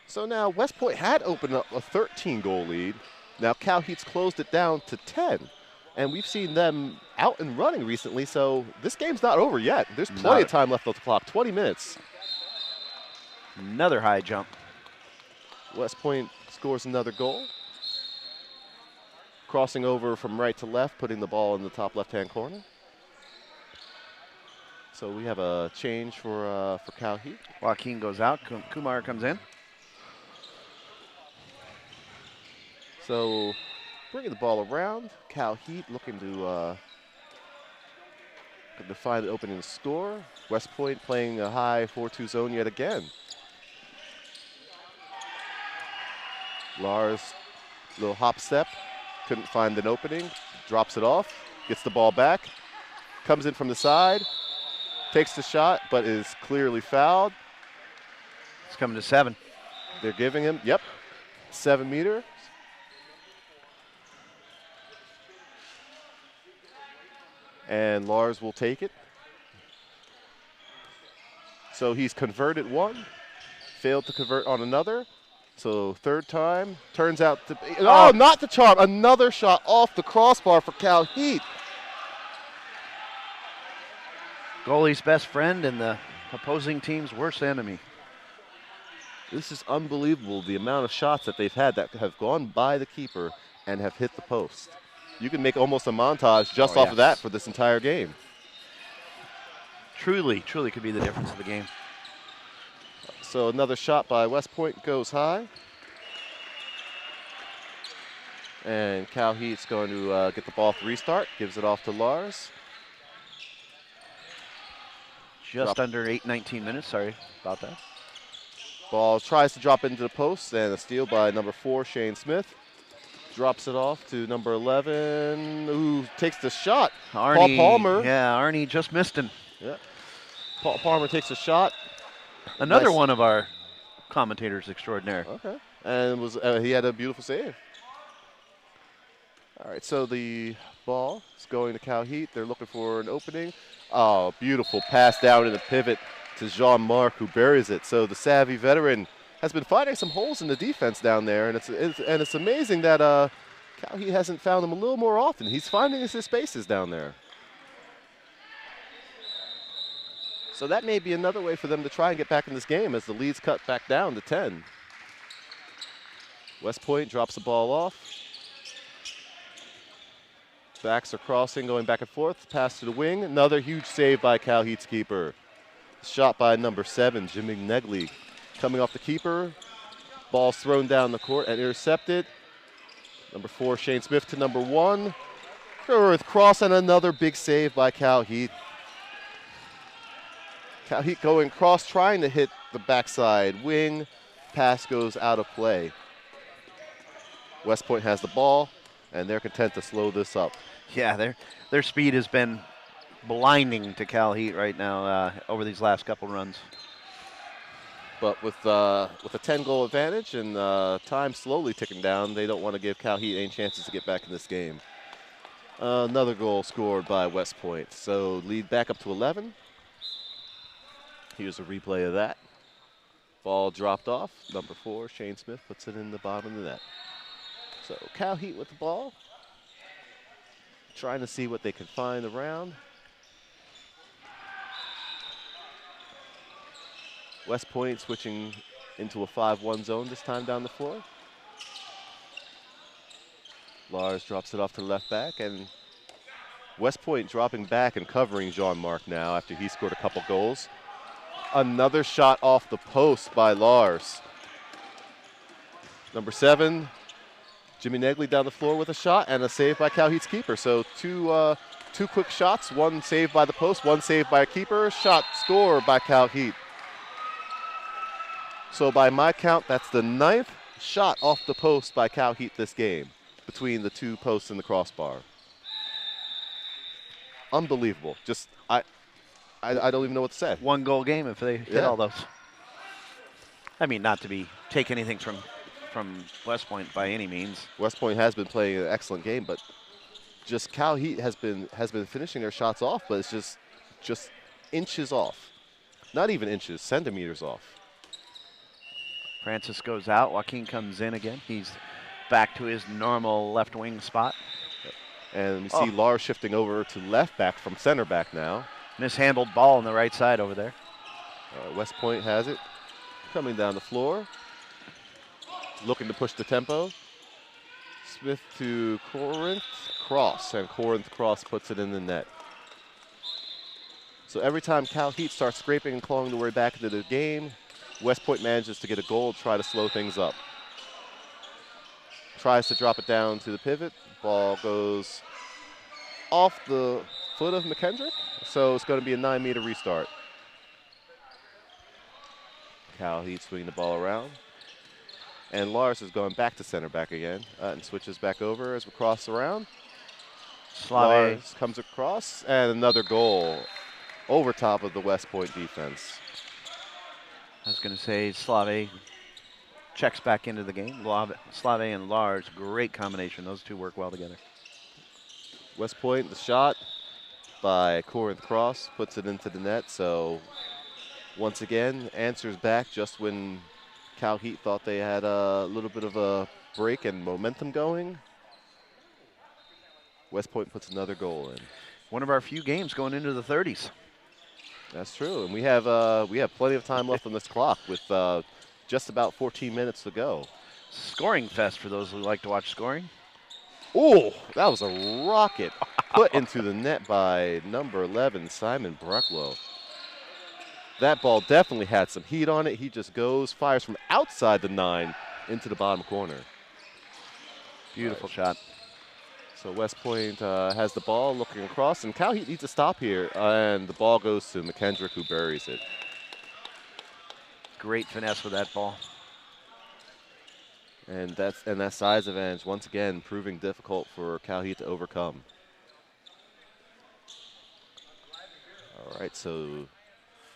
Speaker 1: So now West Point had opened up a 13-goal lead. Now Cal Heat's closed it down to 10. And we've seen them out and running recently, so this game's not over yet. There's plenty of time left on the clock, 20 minutes.
Speaker 3: Another high jump.
Speaker 1: West Point scores another goal. Crossing over from right to left, putting the ball in the top left-hand corner. So we have a change for Cal Heat.
Speaker 3: Joaquin goes out. Kumar comes in.
Speaker 1: So bringing the ball around. Cal Heat looking to find the opening score. West Point playing a high 4-2 zone yet again. Lars, little hop step. Couldn't find an opening. Drops it off. Gets the ball back. Comes in from the side. Takes the shot, but is clearly fouled.
Speaker 3: It's coming to 7.
Speaker 1: They're giving him, 7 meter. And Lars will take it. So he's converted one, failed to convert on another. So third time, turns out to be, not the charm. Another shot off the crossbar for Cal Heat.
Speaker 3: Goalie's best friend and the opposing team's worst enemy.
Speaker 1: This is unbelievable, the amount of shots that they've had that have gone by the keeper and have hit the post. You can make almost a montage just off of that for this entire game.
Speaker 3: Truly could be the difference of the game.
Speaker 1: So another shot by West Point goes high. And Cal Heat's going to get the ball to restart, gives it off to Lars.
Speaker 3: Just under 19 minutes, sorry about that.
Speaker 1: Ball tries to drop into the post, and a steal by number 4, Shane Smith. Drops it off to number 11, who takes the shot.
Speaker 3: Arnie,
Speaker 1: Paul Palmer.
Speaker 3: Yeah, Arnie just missed him.
Speaker 1: Yeah. Paul Palmer takes a shot.
Speaker 3: Another one of our commentators extraordinaire.
Speaker 1: Okay. And he had a beautiful save. All right, so the ball is going to Cal Heat. They're looking for an opening. Oh, beautiful pass down in the pivot to Jean-Marc, who buries it. So the savvy veteran has been finding some holes in the defense down there, and it's amazing that Cal Heat hasn't found them a little more often. He's finding his spaces down there. So that may be another way for them to try and get back in this game as the lead's cut back down to 10. West Point drops the ball off. Backs are crossing, going back and forth. Pass to the wing. Another huge save by Cal Heat's keeper. Shot by number 7, Jimmy Negley. Coming off the keeper. Ball's thrown down the court and intercepted. Number 4, Shane Smith to number 1. With cross and another big save by Cal Heat. Cal Heat going cross, trying to hit the backside wing. Pass goes out of play. West Point has the ball, and they're content to slow this up.
Speaker 3: Yeah, their speed has been blinding to Cal Heat right now over these last couple runs.
Speaker 1: But with a 10-goal advantage and time slowly ticking down, they don't want to give Cal Heat any chances to get back in this game. Another goal scored by West Point. So lead back up to 11. Here's a replay of that. Ball dropped off. Number 4, Shane Smith, puts it in the bottom of the net. So Cal Heat with the ball. Trying to see what they can find around. West Point switching into a 5-1 zone this time down the floor. Lars drops it off to the left back, and West Point dropping back and covering Jean-Marc now after he scored a couple goals. Another shot off the post by Lars. Number 7, Jimmy Negley down the floor with a shot and a save by Cal Heat's keeper. So two quick shots, one saved by the post, one saved by a keeper. Shot scored by Cal Heat. So by my count, that's the 9th shot off the post by Cal Heat this game, between the 2 posts and the crossbar. Unbelievable. Just, I don't even know what to say.
Speaker 3: 1-goal game if they hit all those. I mean, not to take anything from West Point by any means.
Speaker 1: West Point has been playing an excellent game, but just Cal Heat has been finishing their shots off, but it's just inches off. Not even inches, centimeters off.
Speaker 3: Francis goes out. Joaquin comes in again. He's back to his normal left wing spot.
Speaker 1: And we see Lars shifting over to left back from center back now.
Speaker 3: Mishandled ball on the right side over there.
Speaker 1: West Point has it. Coming down the floor. Looking to push the tempo. Smith to Corinth Cross, and Corinth Cross puts it in the net. So every time Cal Heat starts scraping and clawing their way back into the game, West Point manages to get a goal, try to slow things up. Tries to drop it down to the pivot. Ball goes off the foot of McKendrick, so it's going to be a 9-meter restart. Cal Heat swinging the ball around. And Lars is going back to center back again and switches back over as we cross around. Lars comes across, and another goal over top of the West Point defense.
Speaker 3: I was going to say Slave checks back into the game. Slave and Lars, great combination. Those two work well together.
Speaker 1: West Point, the shot by Corinth Cross, puts it into the net. So once again, answers back just when Cal Heat thought they had a little bit of a break and momentum going. West Point puts another goal in.
Speaker 3: One of our few games going into the 30s.
Speaker 1: That's true, and we have plenty of time left on this clock with just about 14 minutes to go.
Speaker 3: Scoring fest for those who like to watch scoring.
Speaker 1: Oh, that was a rocket put into the net by number 11, Simon Brecklow. That ball definitely had some heat on it. He just goes, fires from outside the 9 into the bottom corner.
Speaker 3: Beautiful shot.
Speaker 1: So West Point has the ball looking across, and Cal Heat needs to stop here, and the ball goes to McKendrick, who buries it.
Speaker 3: Great finesse with that ball.
Speaker 1: And that size advantage, once again, proving difficult for Cal Heat to overcome. All right, so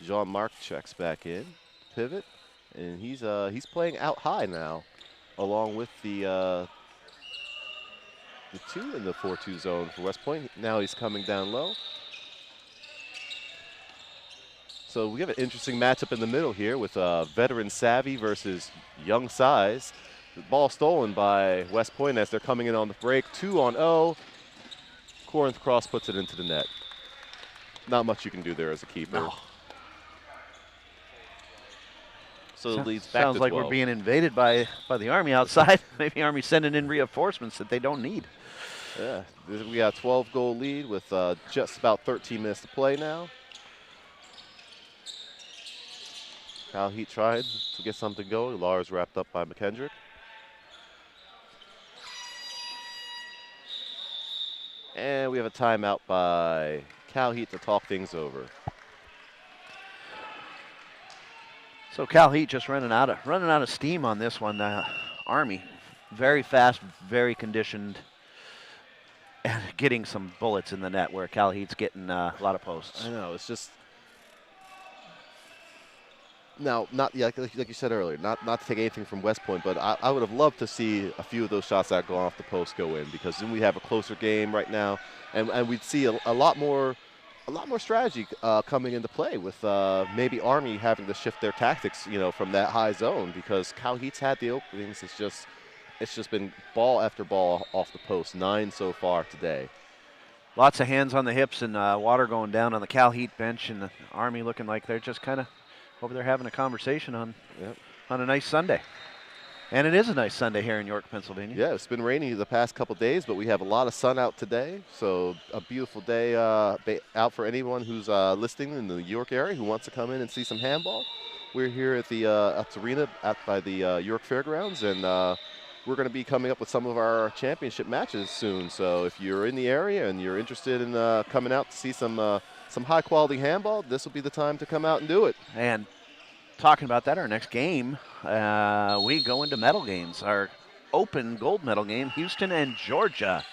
Speaker 1: Jean-Marc checks back in, pivot, and he's playing out high now, along with the 2 in the 4-2 zone for West Point. Now he's coming down low. So we have an interesting matchup in the middle here with veteran savvy versus young size. The ball stolen by West Point as they're coming in on the break. 2-on-0. Corinth Cross puts it into the net. Not much you can do there as a keeper.
Speaker 3: No.
Speaker 1: So it leads back
Speaker 3: Sounds
Speaker 1: to
Speaker 3: like
Speaker 1: 12.
Speaker 3: we're being invaded by the Army outside. Maybe Army sending in reinforcements that they don't need.
Speaker 1: Yeah, we got a 12-goal lead with just about 13 minutes to play now. Cal Heat tried to get something going. Lars wrapped up by McKendrick. And we have a timeout by Cal Heat to talk things over.
Speaker 3: So Cal Heat just running out of steam on this one. Army, very fast, very conditioned, and getting some bullets in the net where Cal Heat's getting a lot of posts.
Speaker 1: I know, it's just now like you said earlier, not to take anything from West Point, but I would have loved to see a few of those shots that go off the post go in, because then we have a closer game right now, and we'd see a lot more strategy coming into play with maybe Army having to shift their tactics, from that high zone, because Cal Heat's had the openings. It's just been ball after ball off the post. 9 so far today.
Speaker 3: Lots of hands on the hips and water going down on the Cal Heat bench, and the Army looking like they're just kind of over there having a conversation on a nice Sunday. And it is a nice Sunday here in York, Pennsylvania.
Speaker 1: Yeah, it's been rainy the past couple days, but we have a lot of sun out today. So a beautiful day out for anyone who's listening in the York area who wants to come in and see some handball. We're here at the arena by the York Fairgrounds, and we're going to be coming up with some of our championship matches soon. So if you're in the area and you're interested in coming out to see some high-quality handball, this will be the time to come out and do it.
Speaker 3: And talking about that, our next game, we go into medal games. Our open gold medal game, Houston and Georgia.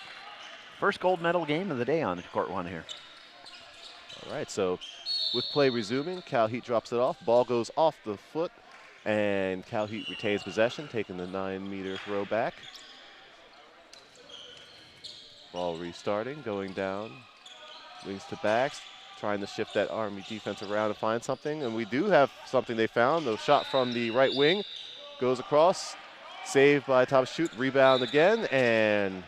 Speaker 3: First gold medal game of the day on court 1 here.
Speaker 1: All right, so with play resuming, Cal Heat drops it off. Ball goes off the foot, and Cal Heat retains possession, taking the 9-meter throw back. Ball restarting, going down. Wings to backs, trying to shift that Army defense around and find something. And we do have something they found. The shot from the right wing goes across. Saved by top shoot, rebound again, and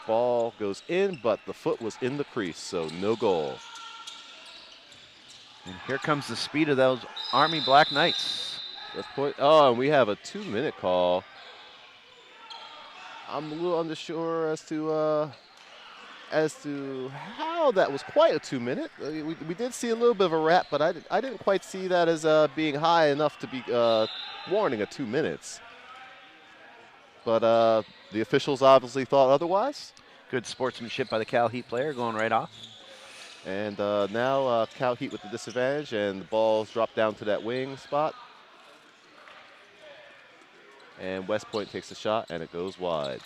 Speaker 1: ball goes in, but the foot was in the crease, so no goal.
Speaker 3: And here comes the speed of those Army Black Knights.
Speaker 1: Let's put, oh, and we have a 2-minute call. I'm a little unsure as to how that was quite a 2-minute. We did see a little bit of a wrap, but I didn't quite see that as being high enough to be warning a 2 minutes. But the officials obviously thought otherwise.
Speaker 3: Good sportsmanship by the Cal Heat player going right off.
Speaker 1: And now Cal Heat with the disadvantage, and the ball's dropped down to that wing spot. And West Point takes a shot, and it goes wide.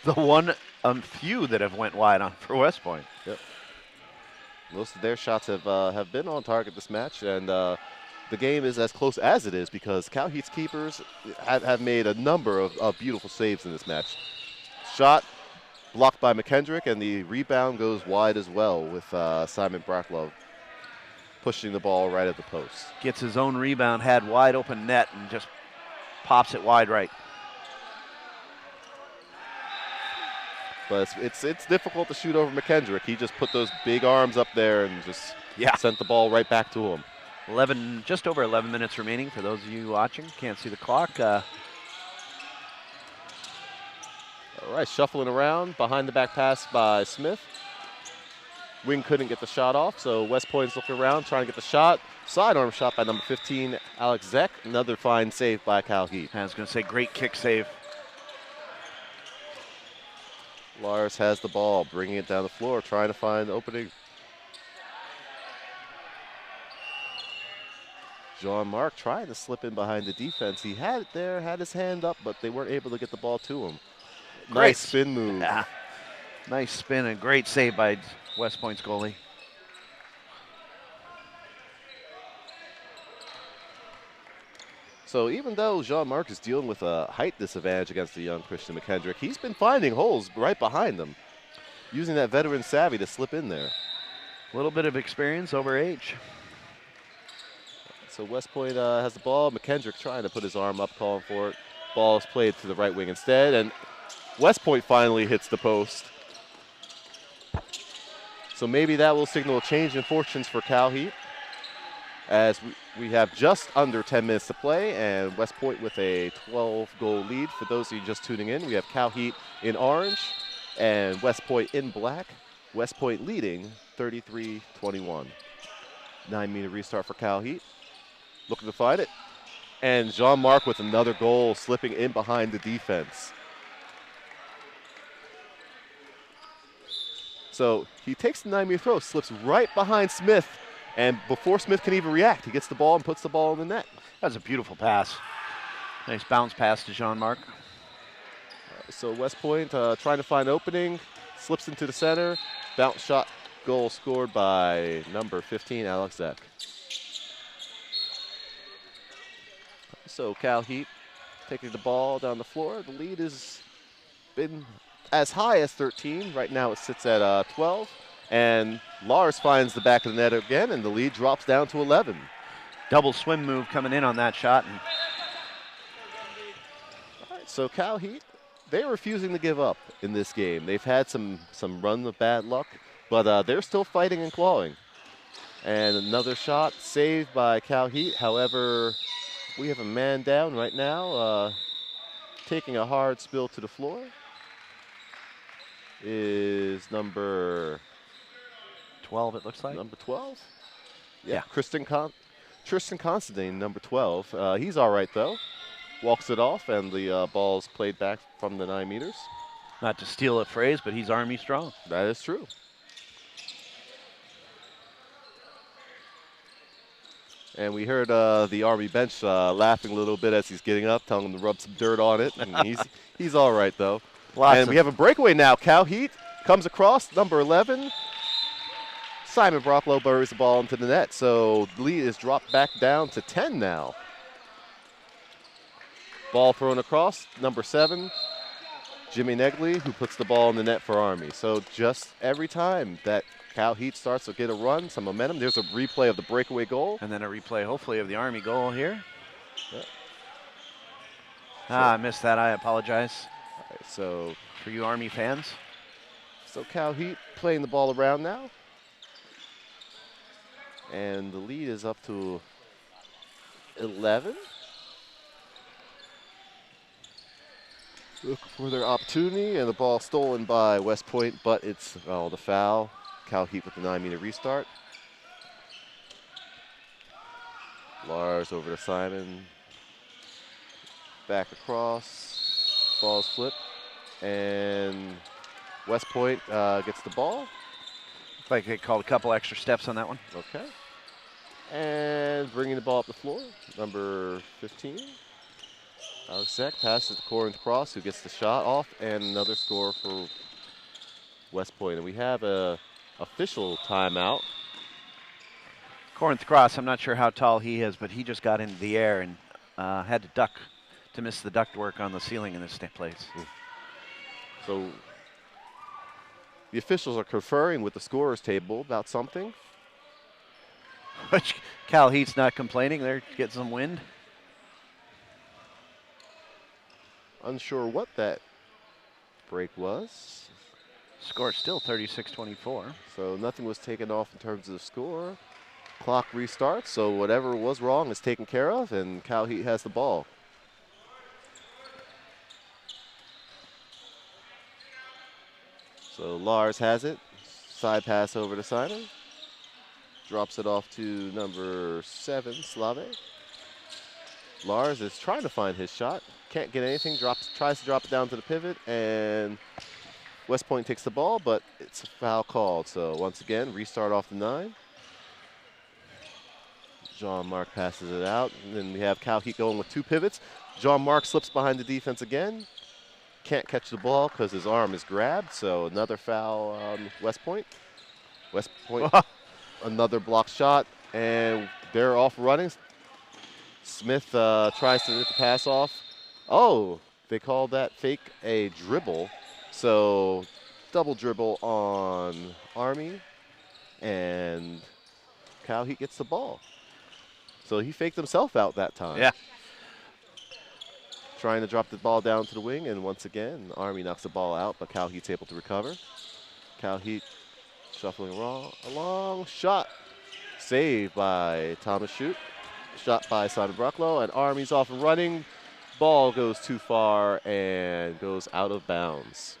Speaker 3: The one few that have went wide on for West Point.
Speaker 1: Yep. Most of their shots have been on target this match, and the game is as close as it is because Cal Heat's keepers have made a number of beautiful saves in this match. Shot blocked by McKendrick, and the rebound goes wide as well with Simon Bracklove pushing the ball right at the post.
Speaker 3: Gets his own rebound, had wide open net, and just pops it wide right.
Speaker 1: But it's difficult to shoot over McKendrick. He just put those big arms up there and just sent the ball right back to him.
Speaker 3: Just over 11 minutes remaining for those of you watching. Can't see the clock.
Speaker 1: All right, shuffling around, behind the back pass by Smith. Wing couldn't get the shot off, so West Point's looking around, trying to get the shot. Sidearm shot by number 15, Alex Zeck. Another fine save by Cal Heat.
Speaker 3: I was going to say great kick save.
Speaker 1: Lars has the ball, bringing it down the floor, trying to find the opening. Jean-Marc trying to slip in behind the defense. He had it there, had his hand up, but they weren't able to get the ball to him. Nice spin move.
Speaker 3: Yeah. Nice spin and great save by West Point's goalie.
Speaker 1: So even though Jean-Marc is dealing with a height disadvantage against the young Christian McKendrick, he's been finding holes right behind them, using that veteran savvy to slip in there.
Speaker 3: A little bit of experience over age.
Speaker 1: So West Point has the ball. McKendrick trying to put his arm up, calling for it. Ball is played to the right wing instead, and West Point finally hits the post. So maybe that will signal a change in fortunes for Cal Heat, as we have just under 10 minutes to play, and West Point with a 12-goal lead. For those of you just tuning in, we have Cal Heat in orange and West Point in black. West Point leading 33-21. 9-meter restart for Cal Heat. Looking to find it. And Jean-Marc with another goal, slipping in behind the defense. So he takes the 9-meter throw, slips right behind Smith, and before Smith can even react, he gets the ball and puts the ball in the net.
Speaker 3: That's a beautiful pass. Nice bounce pass to Jean-Marc.
Speaker 1: So West Point trying to find opening, slips into the center, bounce shot, goal scored by number 15, Alex Zeck. So Cal Heat taking the ball down the floor. The lead has been as high as 13. Right now it sits at 12. And Lars finds the back of the net again, and the lead drops down to 11.
Speaker 3: Double swim move coming in on that shot. And
Speaker 1: all right, so Cal Heat, they're refusing to give up in this game. They've had some runs of bad luck, but they're still fighting and clawing. And another shot saved by Cal Heat. However, we have a man down right now, taking a hard spill to the floor. Is number
Speaker 3: 12, it looks like.
Speaker 1: Number 12? Yeah. Tristan Constantine, number 12. He's all right, though. Walks it off, and the ball's played back from the 9 meters.
Speaker 3: Not to steal a phrase, but he's Army strong.
Speaker 1: That is true. And we heard the Army bench laughing a little bit as he's getting up, telling him to rub some dirt on it. And he's all right, though. And we have a breakaway now. Cal Heat comes across, number 11. Simon Brocklow buries the ball into the net. So the lead is dropped back down to 10 now. Ball thrown across, number 7. Jimmy Negley, who puts the ball in the net for Army. So just every time that Cal Heat starts to get a run, some momentum, there's a replay of the breakaway goal.
Speaker 3: And then a replay, hopefully, of the Army goal here.
Speaker 1: Yeah.
Speaker 3: I missed that. I apologize.
Speaker 1: All right, so
Speaker 3: for you Army fans.
Speaker 1: So Cal Heat playing the ball around now. And the lead is up to 11. Look for their opportunity, and the ball stolen by West Point, but it's the foul. Cal Heat with the 9-meter restart. Lars over to Simon. Back across. Ball's flipped. And West Point gets the ball.
Speaker 3: Looks like they called a couple extra steps on that one.
Speaker 1: Okay. And bringing the ball up the floor, number 15. Alex Zek passes to Corinth Cross, who gets the shot off, and another score for West Point. And we have a official timeout.
Speaker 3: Corinth Cross, I'm not sure how tall he is, but he just got into the air and had to duck to miss the ductwork on the ceiling in this place.
Speaker 1: So the officials are conferring with the scorers table about something.
Speaker 3: Which Cal Heat's not complaining. They're getting some wind.
Speaker 1: Unsure what that break was.
Speaker 3: Score still 36-24.
Speaker 1: So nothing was taken off in terms of the score. Clock restarts, so whatever was wrong is taken care of, and Cal Heat has the ball. So Lars has it. Side pass over to Simon. Drops it off to number 7, Slave. Lars is trying to find his shot. Can't get anything. Tries to drop it down to the pivot, and West Point takes the ball, but it's a foul called. So once again, restart off the 9. Jean-Marc passes it out, and then we have Cal Heat going with 2 pivots. Jean-Marc slips behind the defense again. Can't catch the ball because his arm is grabbed, so another foul on West Point. West Point, another block shot, and they're off running. Smith tries to get the pass off. Oh, they call that fake a dribble. So double dribble on Army, and Cal Heat gets the ball. So he faked himself out that time.
Speaker 3: Yeah.
Speaker 1: Trying to drop the ball down to the wing, and once again, Army knocks the ball out, but Cal Heat's able to recover. Cal Heat shuffling along, shot. Saved by Thomas Shute. Shot by Simon Brocklow, and Army's off and running. Ball goes too far and goes out of bounds.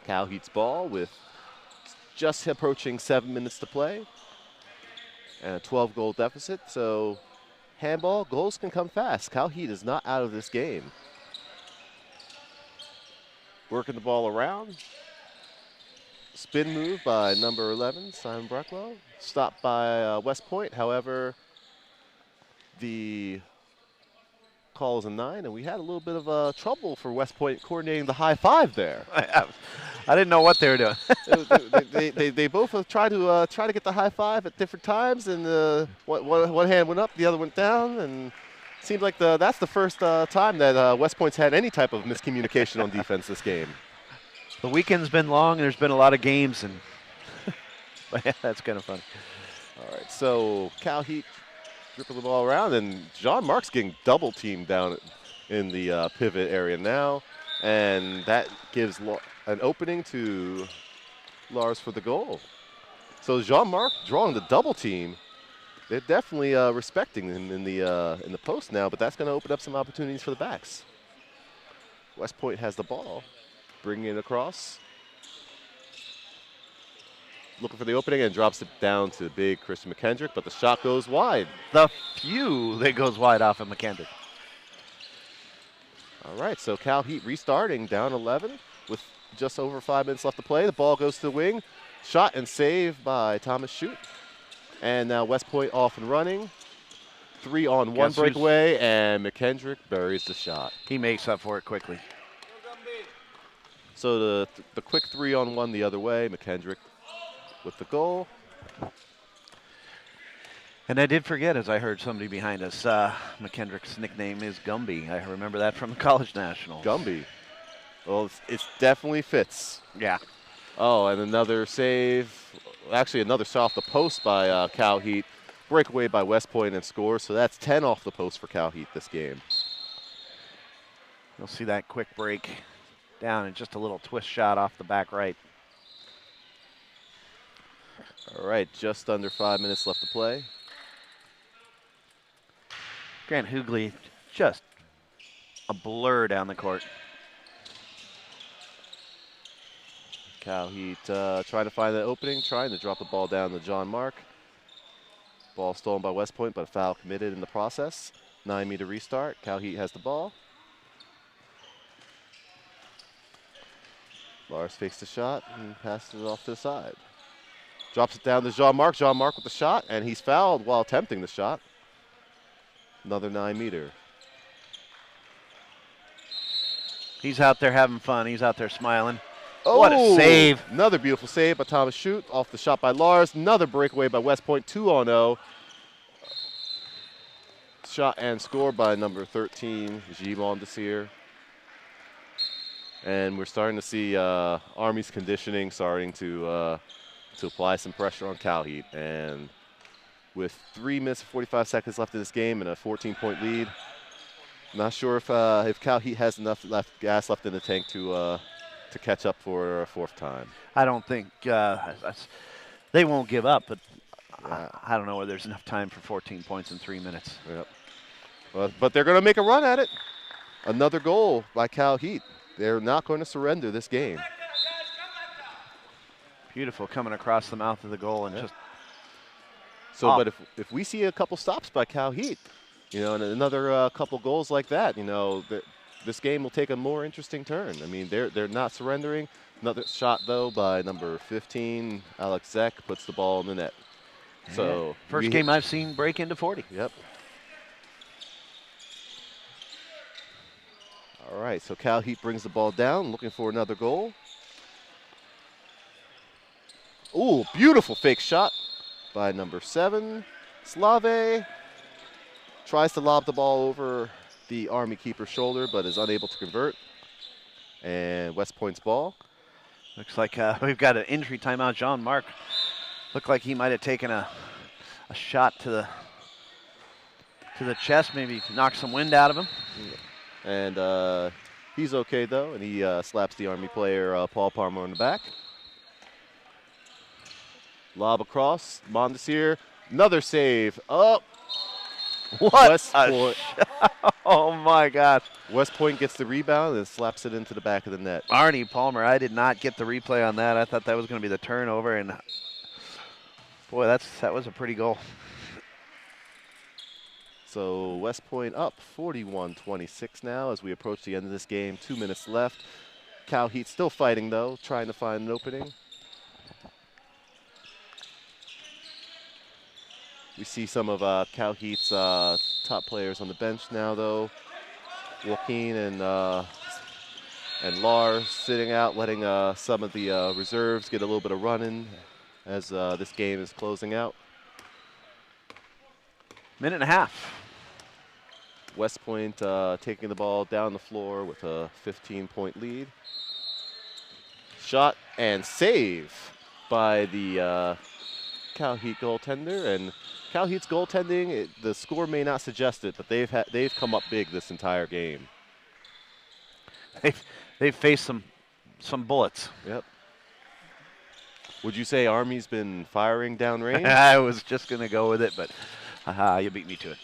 Speaker 1: Cal Heat's ball with just approaching 7 minutes to play and a 12-goal deficit. So handball, goals can come fast. Cal Heat is not out of this game. Working the ball around. Spin move by number 11, Simon Brocklow. Stopped by West Point. However, the call is a 9, and we had a little bit of trouble for West Point coordinating the high five there.
Speaker 3: I didn't know what they were doing.
Speaker 1: they both have tried to get the high five at different times, and one hand went up, the other went down, and it seemed like that's the first time that West Point's had any type of miscommunication on defense this game.
Speaker 3: The weekend's been long, and there's been a lot of games, and but yeah, that's kind of fun.
Speaker 1: All right, so Cal Heat dribbling the ball around, and Jean-Marc's getting double teamed down in the pivot area now, and that gives an opening to Lars for the goal. So Jean-Marc drawing the double team. They're definitely respecting him in the post now, but that's going to open up some opportunities for the backs. West Point has the ball, bringing it across. Looking for the opening and drops it down to big Christian McKendrick, but the shot goes wide.
Speaker 3: The few that goes wide off of McKendrick.
Speaker 1: All right, so Cal Heat restarting down 11 with just over 5 minutes left to play. The ball goes to the wing. Shot and save by Thomas Shute. And now West Point off and running. 3-on-1 breakaway, and McKendrick buries the shot.
Speaker 3: He makes up for it quickly.
Speaker 1: So the quick 3-on-1 the other way. McKendrick with the goal.
Speaker 3: And I did forget, as I heard somebody behind us, McKendrick's nickname is Gumby. I remember that from the College Nationals.
Speaker 1: Gumby. Well, it definitely fits.
Speaker 3: Yeah.
Speaker 1: Oh, and another save. Actually, another shot off the post by Cal Heat. Breakaway by West Point and score. So that's 10 off the post for Cal Heat this game.
Speaker 3: You'll see that quick break down and just a little twist shot off the back right.
Speaker 1: All right, just under 5 minutes left to play.
Speaker 3: Grant Hoogley just a blur down the court.
Speaker 1: Cal Heat trying to find that opening, trying to drop the ball down to John Mark. Ball stolen by West Point, but a foul committed in the process. 9-meter restart. Cal Heat has the ball. Lars fakes the shot and passes it off to the side. Drops it down to Jean Marc. Jean Marc with the shot, and he's fouled while attempting the shot. Another 9-meter.
Speaker 3: He's out there having fun. He's out there smiling.
Speaker 1: Oh,
Speaker 3: what a save.
Speaker 1: Another beautiful save by Thomas Schutt off the shot by Lars. Another breakaway by West Point, 2-0. Shot and score by number 13, Gimon Desir. And we're starting to see Army's conditioning starting to apply some pressure on Cal Heat. And with 3 minutes and 45 seconds left in this game and a 14-point lead, I'm not sure if Cal Heat has enough gas left in the tank to catch up for a fourth time.
Speaker 3: I don't think they won't give up, but
Speaker 1: Yeah.
Speaker 3: I don't know whether there's enough time for 14 points in 3 minutes.
Speaker 1: Yep. But they're going to make a run at it. Another goal by Cal Heat. They're not going to surrender this game.
Speaker 3: Beautiful coming across the mouth of the goal and just.
Speaker 1: So, but if we see a couple stops by Cal Heat, you know, and another couple goals like that, you know, this game will take a more interesting turn. I mean, they're not surrendering. Another shot though by number 15, Alex Zek, puts the ball in the net. So
Speaker 3: first game I've seen break into 40.
Speaker 1: Yep. All right, so Cal Heat brings the ball down, looking for another goal. Ooh, beautiful fake shot by number 7, Slave. Tries to lob the ball over the Army keeper's shoulder, but is unable to convert. And West Point's ball.
Speaker 3: Looks like we've got an injury timeout. Jean Marc looked like he might have taken a shot to the chest, maybe knocked some wind out of him.
Speaker 1: And he's okay though, and he slaps the Army player Paul Palmer on the back. Lob across, Mondesir, another save. Oh,
Speaker 3: what
Speaker 1: West Point.
Speaker 3: Oh my gosh.
Speaker 1: West Point gets the rebound and slaps it into the back of the net.
Speaker 3: Arnie Palmer, I did not get the replay on that. I thought that was going to be the turnover, and boy, that was a pretty goal.
Speaker 1: So West Point up 41-26 now as we approach the end of this game. 2 minutes left. Cal Heat still fighting though, trying to find an opening. We see some of Cal Heat's top players on the bench now though. Joaquin and Lars sitting out, letting some of the reserves get a little bit of run-in as this game is closing out.
Speaker 3: Minute and a half.
Speaker 1: West Point taking the ball down the floor with a 15-point lead. Shot and save by the Cal Heat goaltender. And Cal Heat's goaltending, the score may not suggest it, but they've come up big this entire game.
Speaker 3: They've faced some bullets.
Speaker 1: Yep. Would you say Army's been firing downrange?
Speaker 3: I was just going to go with it, but you beat me to it.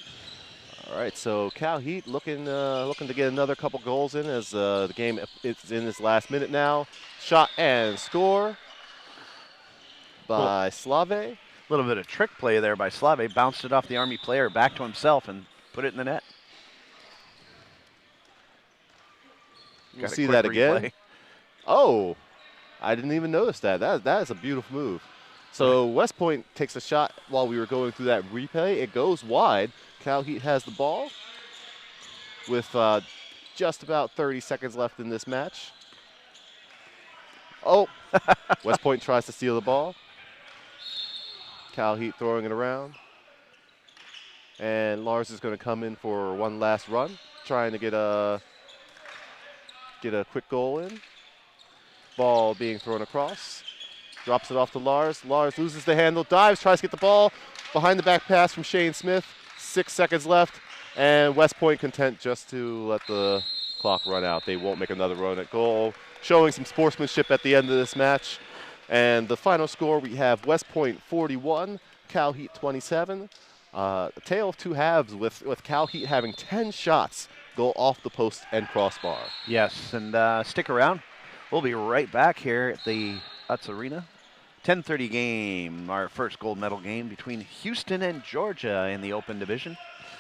Speaker 1: All right, so Cal Heat looking to get another couple goals in as the game is in its last minute now. Shot and score by Slave.
Speaker 3: A little bit of trick play there by Slave. Bounced it off the Army player back to himself and put it in the net.
Speaker 1: We'll see that again. Replay. Oh, I didn't even notice that. That is a beautiful move. So West Point takes a shot while we were going through that replay. It goes wide. Cal Heat has the ball with just about 30 seconds left in this match. Oh, West Point tries to steal the ball. Cal Heat throwing it around. And Lars is going to come in for one last run, trying to get get a quick goal in. Ball being thrown across. Drops it off to Lars. Lars loses the handle, dives, tries to get the ball. Behind the back pass from Shane Smith. 6 seconds left. And West Point content just to let the clock run out. They won't make another run at goal. Showing some sportsmanship at the end of this match. And the final score, we have West Point 41, Cal Heat 27. A tale of two halves with Cal Heat having 10 shots go off the post and crossbar.
Speaker 3: Yes, and stick around. We'll be right back here at the Utz Arena. 10:30 game, our first gold medal game between Houston and Georgia in the Open Division.